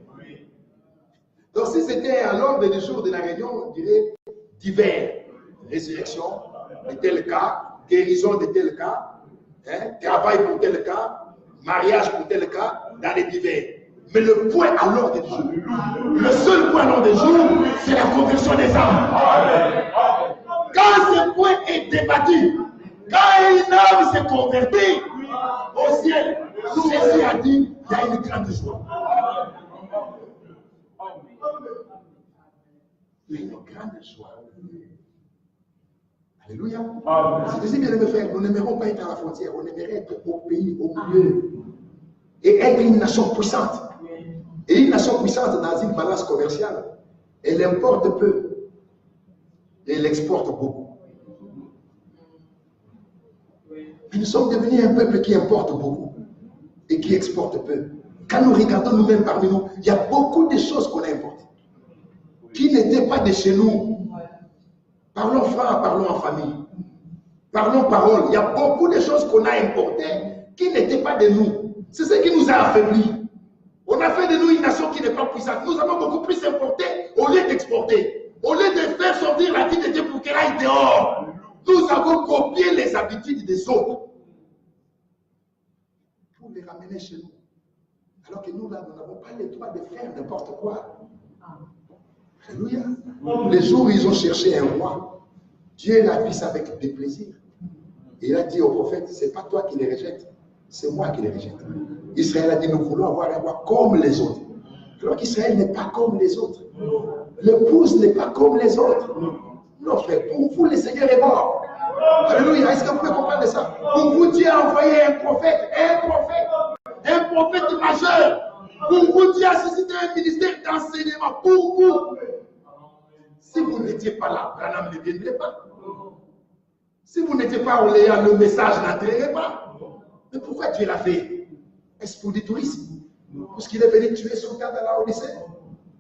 Alors, si c'était à l'ordre du jour de la réunion, on dirait divers. Résurrection de tel cas, guérison de tel cas, hein, travail pour tel cas, mariage pour tel cas, dans les divers. Mais le point à l'ordre du jour, le seul point à l'ordre du jour, c'est la conversion des âmes. Quand ce point est débattu, quand une âme s'est convertie au ciel, Jésus a dit, il y a une grande joie. Il y a une grande joie. Alléluia. C'est ainsi, bien aimés frères, nous n'aimerons pas être à la frontière, on aimerait être au pays, au milieu, et être une nation puissante. Et une nation puissante dans une balance commerciale, elle importe peu et elle exporte beaucoup. Puis nous sommes devenus un peuple qui importe beaucoup et qui exporte peu. Quand nous regardons nous-mêmes parmi nous, il y a beaucoup de choses qu'on a importées qui n'étaient pas de chez nous. Parlons frères, parlons en famille. Parlons parole. Il y a beaucoup de choses qu'on a importées qui n'étaient pas de nous. C'est ce qui nous a affaiblis. On a fait de nous une nation qui n'est pas puissante. Nous avons beaucoup plus importé au lieu d'exporter. Au lieu de faire sortir la vie de Dieu pour qu'elle aille dehors. Nous avons copié les habitudes des autres pour les ramener chez nous. Alors que nous, là, nous n'avons pas le droit de faire n'importe quoi. Alléluia. Les jours où ils ont cherché un roi, Dieu l'a pris ça avec déplaisir. Et il a dit au prophète, ce n'est pas toi qui les rejettes, c'est moi qui les rejette. Israël a dit, nous voulons avoir un roi comme les autres. Alors qu'Israël n'est pas comme les autres. L'épouse n'est pas comme les autres. Non, frère, pour vous, le Seigneur est mort. Alléluia. Est-ce que vous pouvez comprendre ça? Pour vous, Dieu a envoyé un prophète majeur. Pour vous, Dieu a suscité un ministère d'enseignement. Pour vous. Si vous n'étiez pas là, Branham ne viendrait pas. Si vous n'étiez pas en Léa, le message n'entrerait pas. Mais pourquoi Dieu l'a fait? Est-ce pour du tourisme? Parce qu'il est venu tuer son gars dans la Odyssée.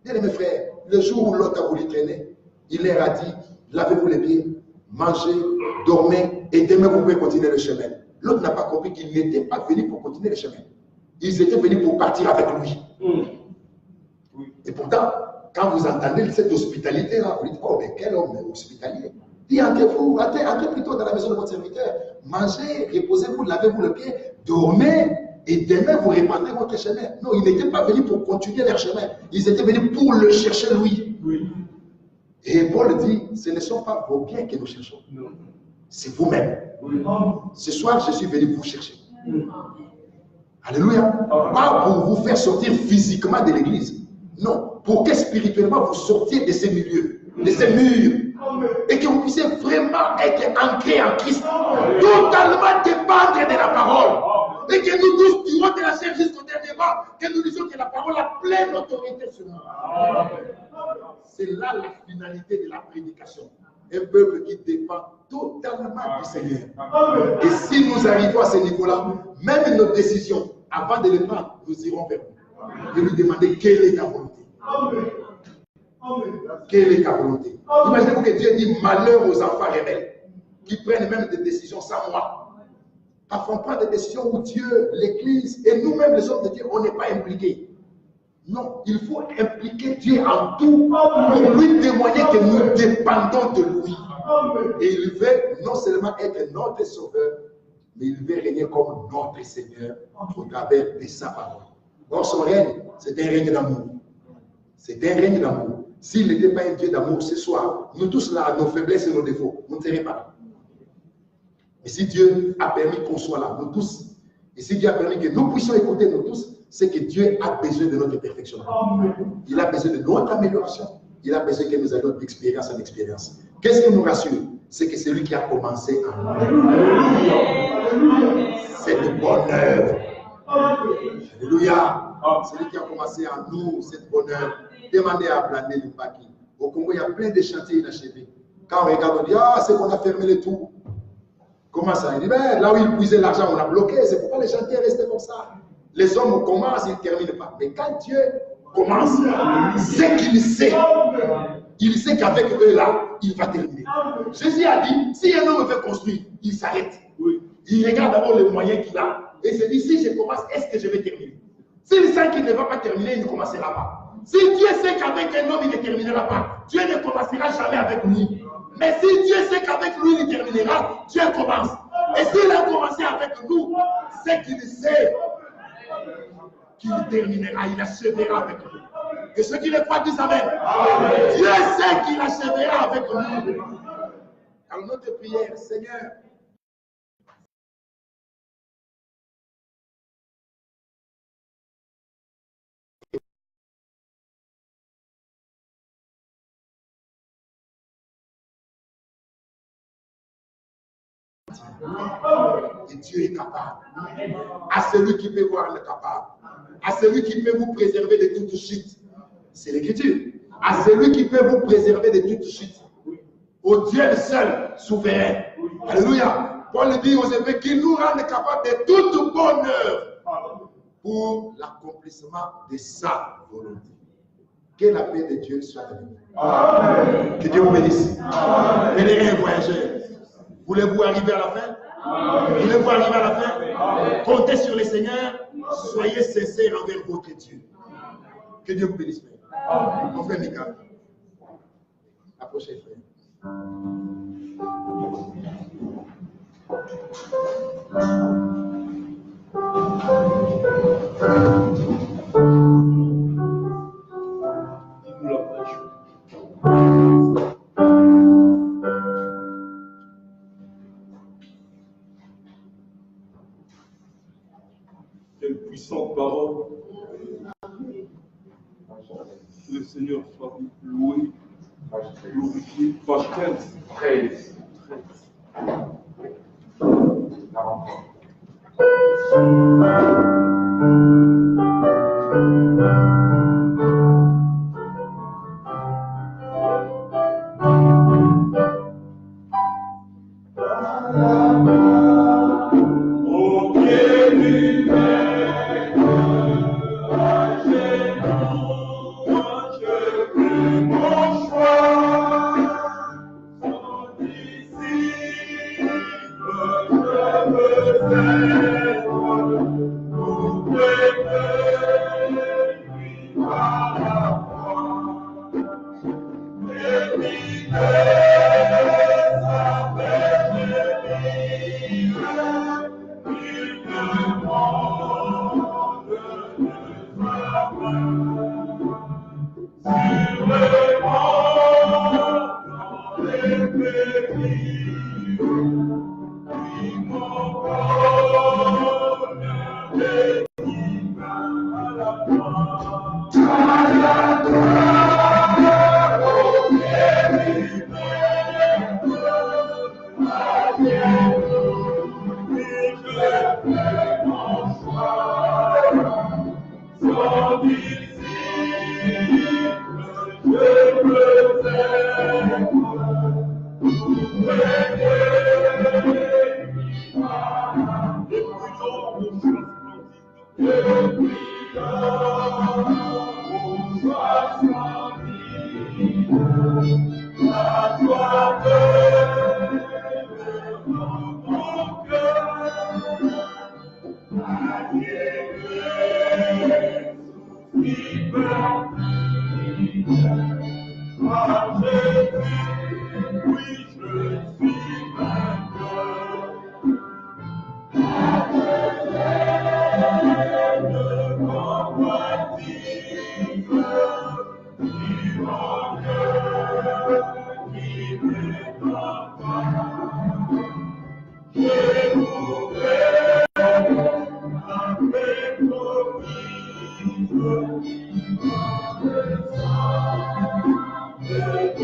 Bien mes frères, le jour où l'autre a voulu traîner, il leur a dit, lavez-vous les pieds, mangez, dormez, et demain vous pouvez continuer le chemin. L'autre n'a pas compris qu'il n'était pas venu pour continuer le chemin. Ils étaient venus pour partir avec lui. Et pourtant, quand vous entendez cette hospitalité-là, vous dites, oh, mais quel homme hospitalier. Dis, entrez-vous, entrez plutôt dans la maison de votre serviteur, mangez, reposez-vous, lavez-vous le pied, dormez, et demain vous reprendrez votre chemin. Non, ils n'étaient pas venus pour continuer leur chemin, ils étaient venus pour le chercher lui. Oui. Et Paul dit, ce ne sont pas vos biens que nous cherchons, c'est vous-même. Oui. Ce soir, je suis venu vous chercher. Oui. Alléluia. Pas pour vous faire sortir physiquement de l'église. Non, pour que spirituellement vous sortiez de ces milieux, de ces murs. Et que vous puissiez vraiment être ancré en Christ, totalement dépendre de la parole. Et que nous tous, durant de la chair jusqu'au dernier moment, que nous disions que la parole a pleine autorité sur nous. C'est là la finalité de la prédication. Un peuple qui dépend totalement du Seigneur. Et si nous arrivons à ce niveau-là, même nos décisions, avant de les prendre, nous irons vers lui. Et lui demander quelle est ta volonté. Quelle est ta volonté? Imaginez-vous que Dieu dit malheur aux enfants rebelles qui prennent même des décisions sans moi. Parfois on prend des décisions où Dieu, l'Église et nous-mêmes les hommes de Dieu, on n'est pas impliqués. Non, il faut impliquer Dieu en tout pour lui témoigner que nous dépendons de lui. Et il veut non seulement être notre sauveur, mais il veut régner comme notre Seigneur au travers de sa parole. Or son règne, c'est un règne d'amour. C'est un règne d'amour. S'il n'était pas un Dieu d'amour ce soir, nous tous là, nos faiblesses et nos défauts, nous ne serions pas là. Et si Dieu a permis qu'on soit là, nous tous, et si Dieu a permis que nous puissions écouter nous tous, c'est que Dieu a besoin de notre perfection. Il a besoin de notre amélioration. Il a besoin que nous allions d'expérience en expérience. Qu'est-ce qui nous rassure? C'est que c'est lui qui a commencé en nous. Cette bonne œuvre. Alléluia. C'est lui qui a commencé en nous cette bonne œuvre. Demandez à Blandé Limbaki. Au Congo, il y a plein de chantiers inachevés. Quand on regarde, on dit, ah, c'est qu'on a fermé les trous. Comment ça? Il dit, ben, là où ils puisaient l'argent, on a bloqué. C'est pourquoi les chantiers restaient comme ça. Les hommes commencent, ils ne terminent pas. Mais quand Dieu commence, c'est qu'il sait. Il sait qu'avec eux là, il va terminer. Jésus a dit, si un homme veut construire, il s'arrête. Il regarde d'abord les moyens qu'il a. Et il se dit, si je commence, est-ce que je vais terminer? S'il sent qu'il ne va pas terminer, il ne commencera pas. Si Dieu sait qu'avec un homme, il ne terminera pas, Dieu ne commencera jamais avec lui. Mais si Dieu sait qu'avec lui, il terminera, Dieu commence. Et s'il a commencé avec nous, c'est qu'il sait qu'il terminera, il achèvera avec nous. Et ceux qui le croient disent Amen. Dieu sait qu'il achèvera avec nous. Alors notre prière, Seigneur, et Dieu est capable. À celui qui peut voir le capable. À celui qui peut vous préserver de toute chute. C'est l'écriture. À celui qui peut vous préserver de toute chute. Au Dieu le seul, souverain. Alléluia. Paul dit aux Hébreux qu'il nous rende capables de toute bonne œuvre pour l'accomplissement de sa volonté. Que la paix de Dieu soit avec nous. Amen. Que Dieu vous bénisse. Vénérés voyageurs, voulez-vous arriver à la fin? Voulez-vous arriver à la fin? Comptez sur le Seigneur. Soyez sincères envers votre Dieu. Que Dieu vous bénisse. Mon frère Mika, approchez, frère.
Dis-nous la pêche. Quelle puissante parole. Que le Seigneur soit loué, glorifié. Page 15. 13. Au pied du Maître, à genoux, je fais mon choix. Son disciple, je veux être pour prêter lui par la foi. Éviter sa péché libre, il demande de sa main. Sur le monde, dans les péris, lui mon bonheur d'équipe à la croix. À la croix, au pied du Maître, à genoux, et je fais mon choix. Son disciple, je veux être pour prêter lui ma main. Et prions au soir splendide, la joie de dans mon cœur. Qui partit par Jésus, oui, je suis vainqueur. Ne convoitise ni mon cœur qui m'étonne pas. Je mourrai avec promise dans le sang de ton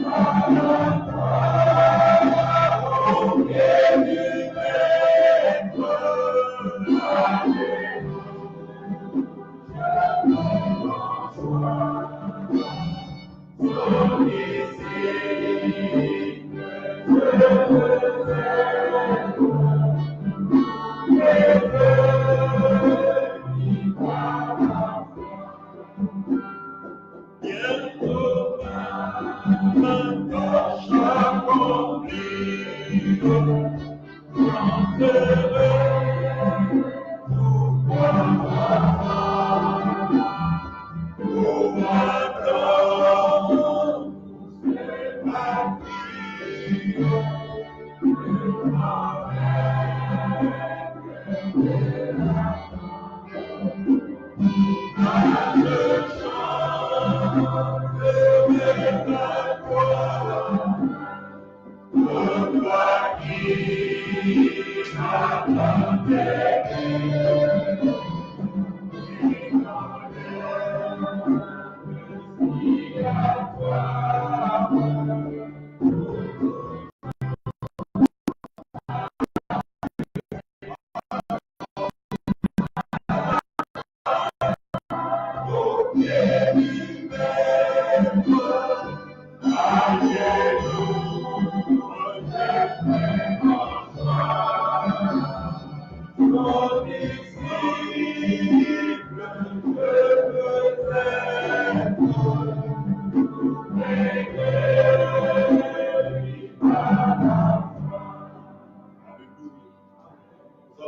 à la croix, au pied du Maître, à genoux, je fais mon choix. Son disciple, je veux être bientôt ma tâche accomplie, j'entrerai tout pour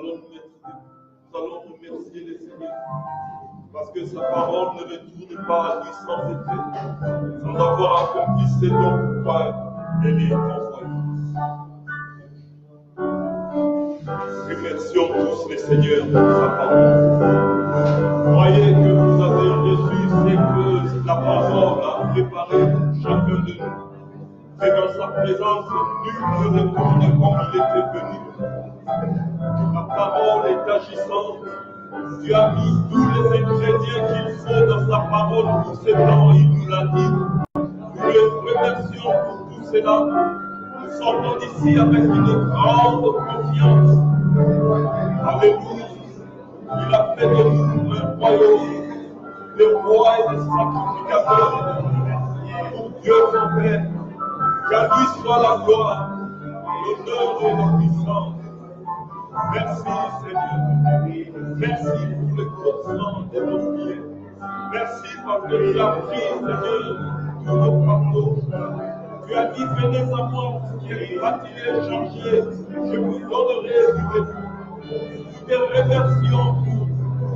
Nous allons remercier le Seigneur parce que sa parole ne retourne pas à lui sans effet, sans avoir accompli ce dont pourquoi elle est envoyée. Remercions tous les seigneurs de sa parole. Croyez que vous avez reçu ce que la parole a préparé pour chacun de nous. Et dans sa présence, nul ne retourne comme il était venu. La parole est agissante. Dieu a mis tous les ingrédients qu'il faut dans sa parole pour ce temps, il nous l'a dit. Nous le remercions pour tout cela. Nous sortons d'ici avec une grande confiance. Alléluia. Il a fait de nous un royaume, le roi et le sacrificateur. Pour Dieu son Père, qu'à lui soit la gloire, l'honneur et la puissance. Merci Seigneur. Merci pour le croissant de nos pieds. Merci parce que tu as pris, Seigneur, tous nos fardeaux. Tu as dit, venez à moi, qui est fatigué, changé, je vous donnerai du repos. Nous te remercions pour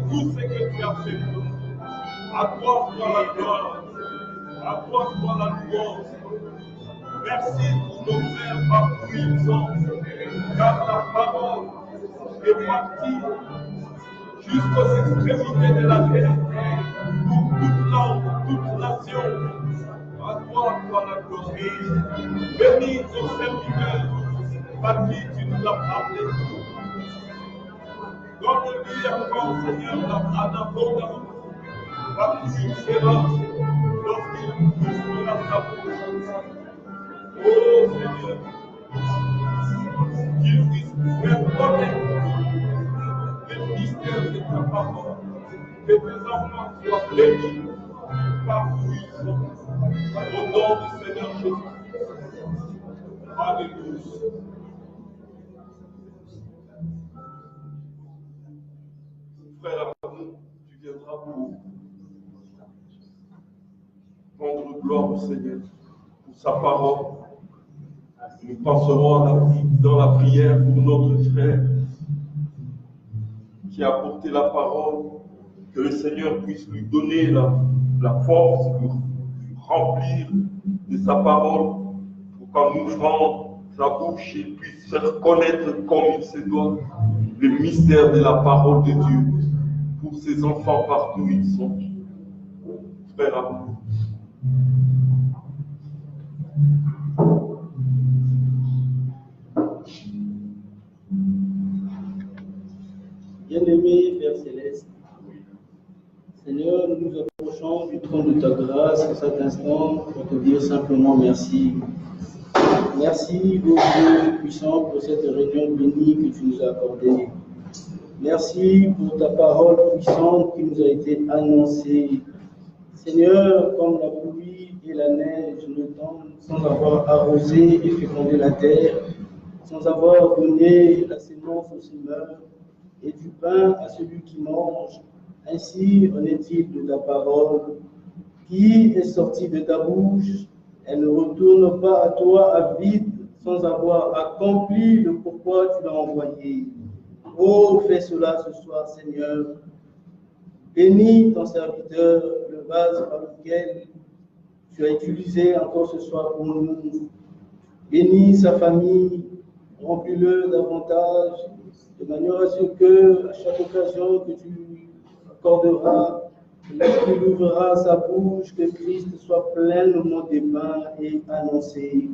tout ce que tu as fait pour nous. À toi soit la gloire, à toi soit la louange. Merci pour nos frères partout où ils sont, car la parole est partie jusqu'aux extrémités de la terre, pour toute langue, toute nation. À toi soit la gloire. Bénis ton serviteur, par qui tu nous as parlé. Donne-lui encore, Seigneur, en abondance, par qui il sera lorsqu'il ouvrira sa bouche. Oh Seigneur, qu'il puisse faire connaître le mystère de ta parole, que tes enfants soient bénis partout où ils sont, au nom du Seigneur Jésus. Alléluia. Frère Amour, tu viendras pour rendre gloire au Seigneur pour sa parole. Nous penserons dans la prière pour notre frère qui a apporté la parole, que le Seigneur puisse lui donner la force pour remplir de sa parole, pour qu'en ouvrant sa bouche, il puisse faire connaître comme il se doit le mystère de la parole de Dieu pour ses enfants partout où ils sont. Frère amour.
Bien-aimé Père Céleste, Seigneur, nous nous approchons du trône de ta grâce en cet instant pour te dire simplement merci. Merci, ô Dieu puissant, pour cette réunion bénie que tu nous as accordée. Merci pour ta parole puissante qui nous a été annoncée. Seigneur, comme la pluie et la neige ne tombent sans avoir arrosé et fécondé la terre, sans avoir donné la sémence au semeur et du pain à celui qui mange, ainsi en est-il de ta parole qui est sortie de ta bouche. Elle ne retourne pas à toi à vide sans avoir accompli le pourquoi tu l'as envoyé. Oh, fais cela ce soir, Seigneur. Bénis ton serviteur, le vase par lequel tu as utilisé encore ce soir pour nous. Bénis sa famille, remplis-le davantage, de manière à ce que, à chaque occasion que tu accorderas, lorsqu'il ouvrira sa bouche, que Christ soit pleinement dépeint et annoncé.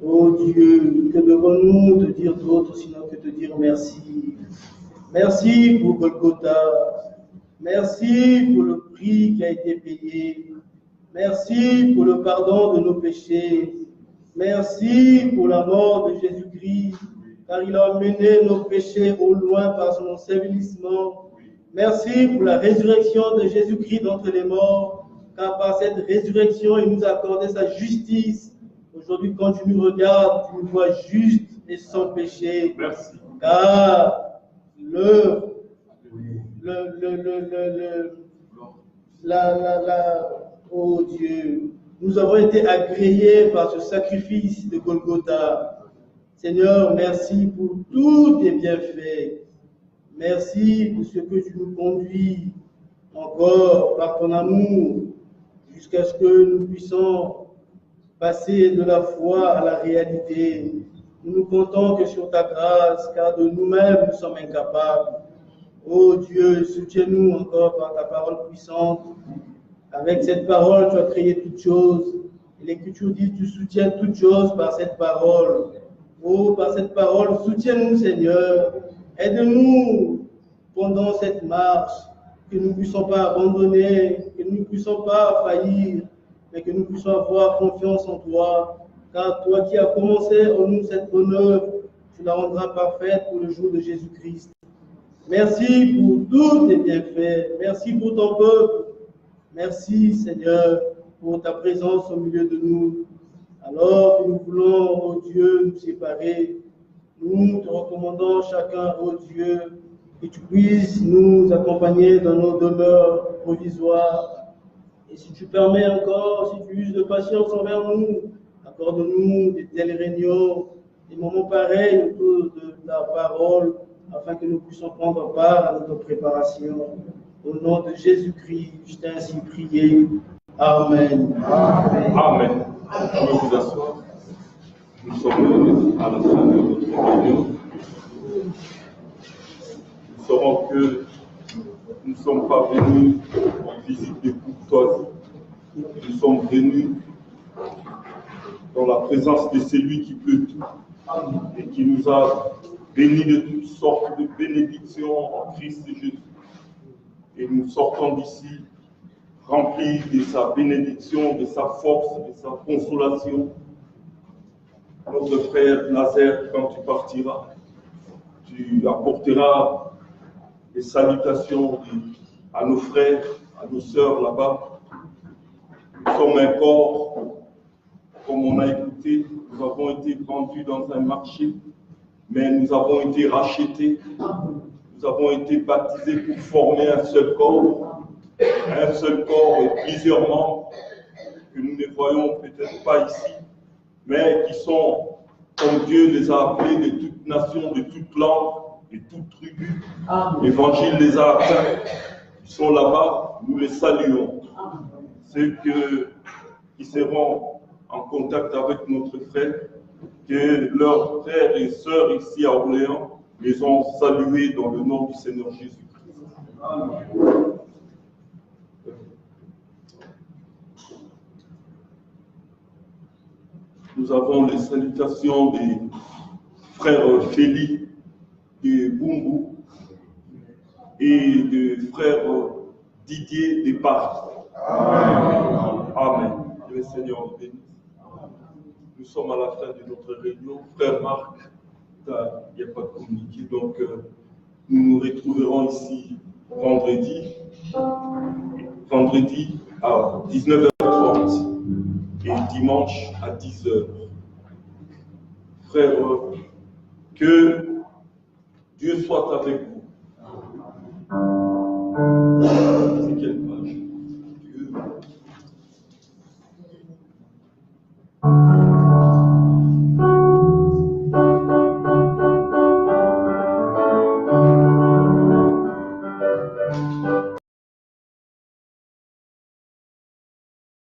Oh Dieu, que devons-nous te dire d'autre sinon que te dire merci? Merci pour Golgotha. Merci pour le prix qui a été payé. Merci pour le pardon de nos péchés. Merci pour la mort de Jésus-Christ, car il a mené nos péchés au loin par son ensevelissement. Merci pour la résurrection de Jésus-Christ d'entre les morts, car par cette résurrection, il nous a accordé sa justice. Aujourd'hui, quand tu nous regardes, tu nous vois juste et sans péché.
Merci.
Car oh Dieu, nous avons été agréés par ce sacrifice de Golgotha. Seigneur, merci pour tous tes bienfaits. Merci pour ce que tu nous conduis encore par ton amour jusqu'à ce que nous puissions passer de la foi à la réalité. Nous nous comptons que sur ta grâce, car de nous-mêmes nous sommes incapables. Oh Dieu, soutiens-nous encore par ta parole puissante. Avec cette parole, tu as créé toutes choses. Et l'Écriture dit, tu soutiens toutes choses par cette parole. Oh, par cette parole, soutiens-nous, Seigneur. Aide-nous pendant cette marche, que nous ne puissions pas abandonner, que nous ne puissions pas faillir, mais que nous puissions avoir confiance en toi. Car toi qui as commencé en nous cette bonne œuvre, tu la rendras parfaite pour le jour de Jésus-Christ. Merci pour tous tes bienfaits. Merci pour ton peuple. Merci, Seigneur, pour ta présence au milieu de nous. Alors que nous voulons, oh Dieu, nous séparer, nous te recommandons chacun, oh Dieu, que tu puisses nous accompagner dans nos demeures provisoires. Et si tu permets encore, si tu uses de patience envers nous, accorde-nous de telles réunions, des moments pareils autour de ta parole, afin que nous puissions prendre part à notre préparation. Au nom de Jésus-Christ, je t'ai ainsi prié. Amen.
Amen. Amen. Vous pouvez vous asseoir. Nous sommes à la fin de notre réunion. Nous saurons que nous ne sommes pas venus en visite de courtoisie. Nous sommes venus dans la présence de celui qui peut tout et qui nous a bénis de toutes sortes de bénédictions en Christ Jésus. Et nous sortons d'ici remplis de sa bénédiction, de sa force, de sa consolation. Notre frère Nazaire, quand tu partiras, tu apporteras des salutations à nos frères, à nos sœurs là-bas. Nous sommes un corps, comme on a écouté, nous avons été vendus dans un marché, mais nous avons été rachetés, nous avons été baptisés pour former un seul corps et plusieurs membres que nous ne voyons peut-être pas ici, mais qui sont, comme Dieu les a appelés, de toute nation, de toute langue, de toute tribu. L'Évangile les a atteints, ils sont là-bas, nous les saluons. Ceux qui seront en contact avec notre frère, que leurs frères et sœurs ici à Orléans les ont salués dans le nom du Seigneur Jésus-Christ. Nous avons les salutations des frères Félix de Bumbu et de frère Didier de Paris. Amen. Amen. Que le Seigneur nous bénisse. Nous sommes à la fin de notre réunion. Frère Marc, il n'y a pas de communiqué, donc nous nous retrouverons ici vendredi à 19h30 et dimanche à 10h. Frère, que Dieu soit avec vous.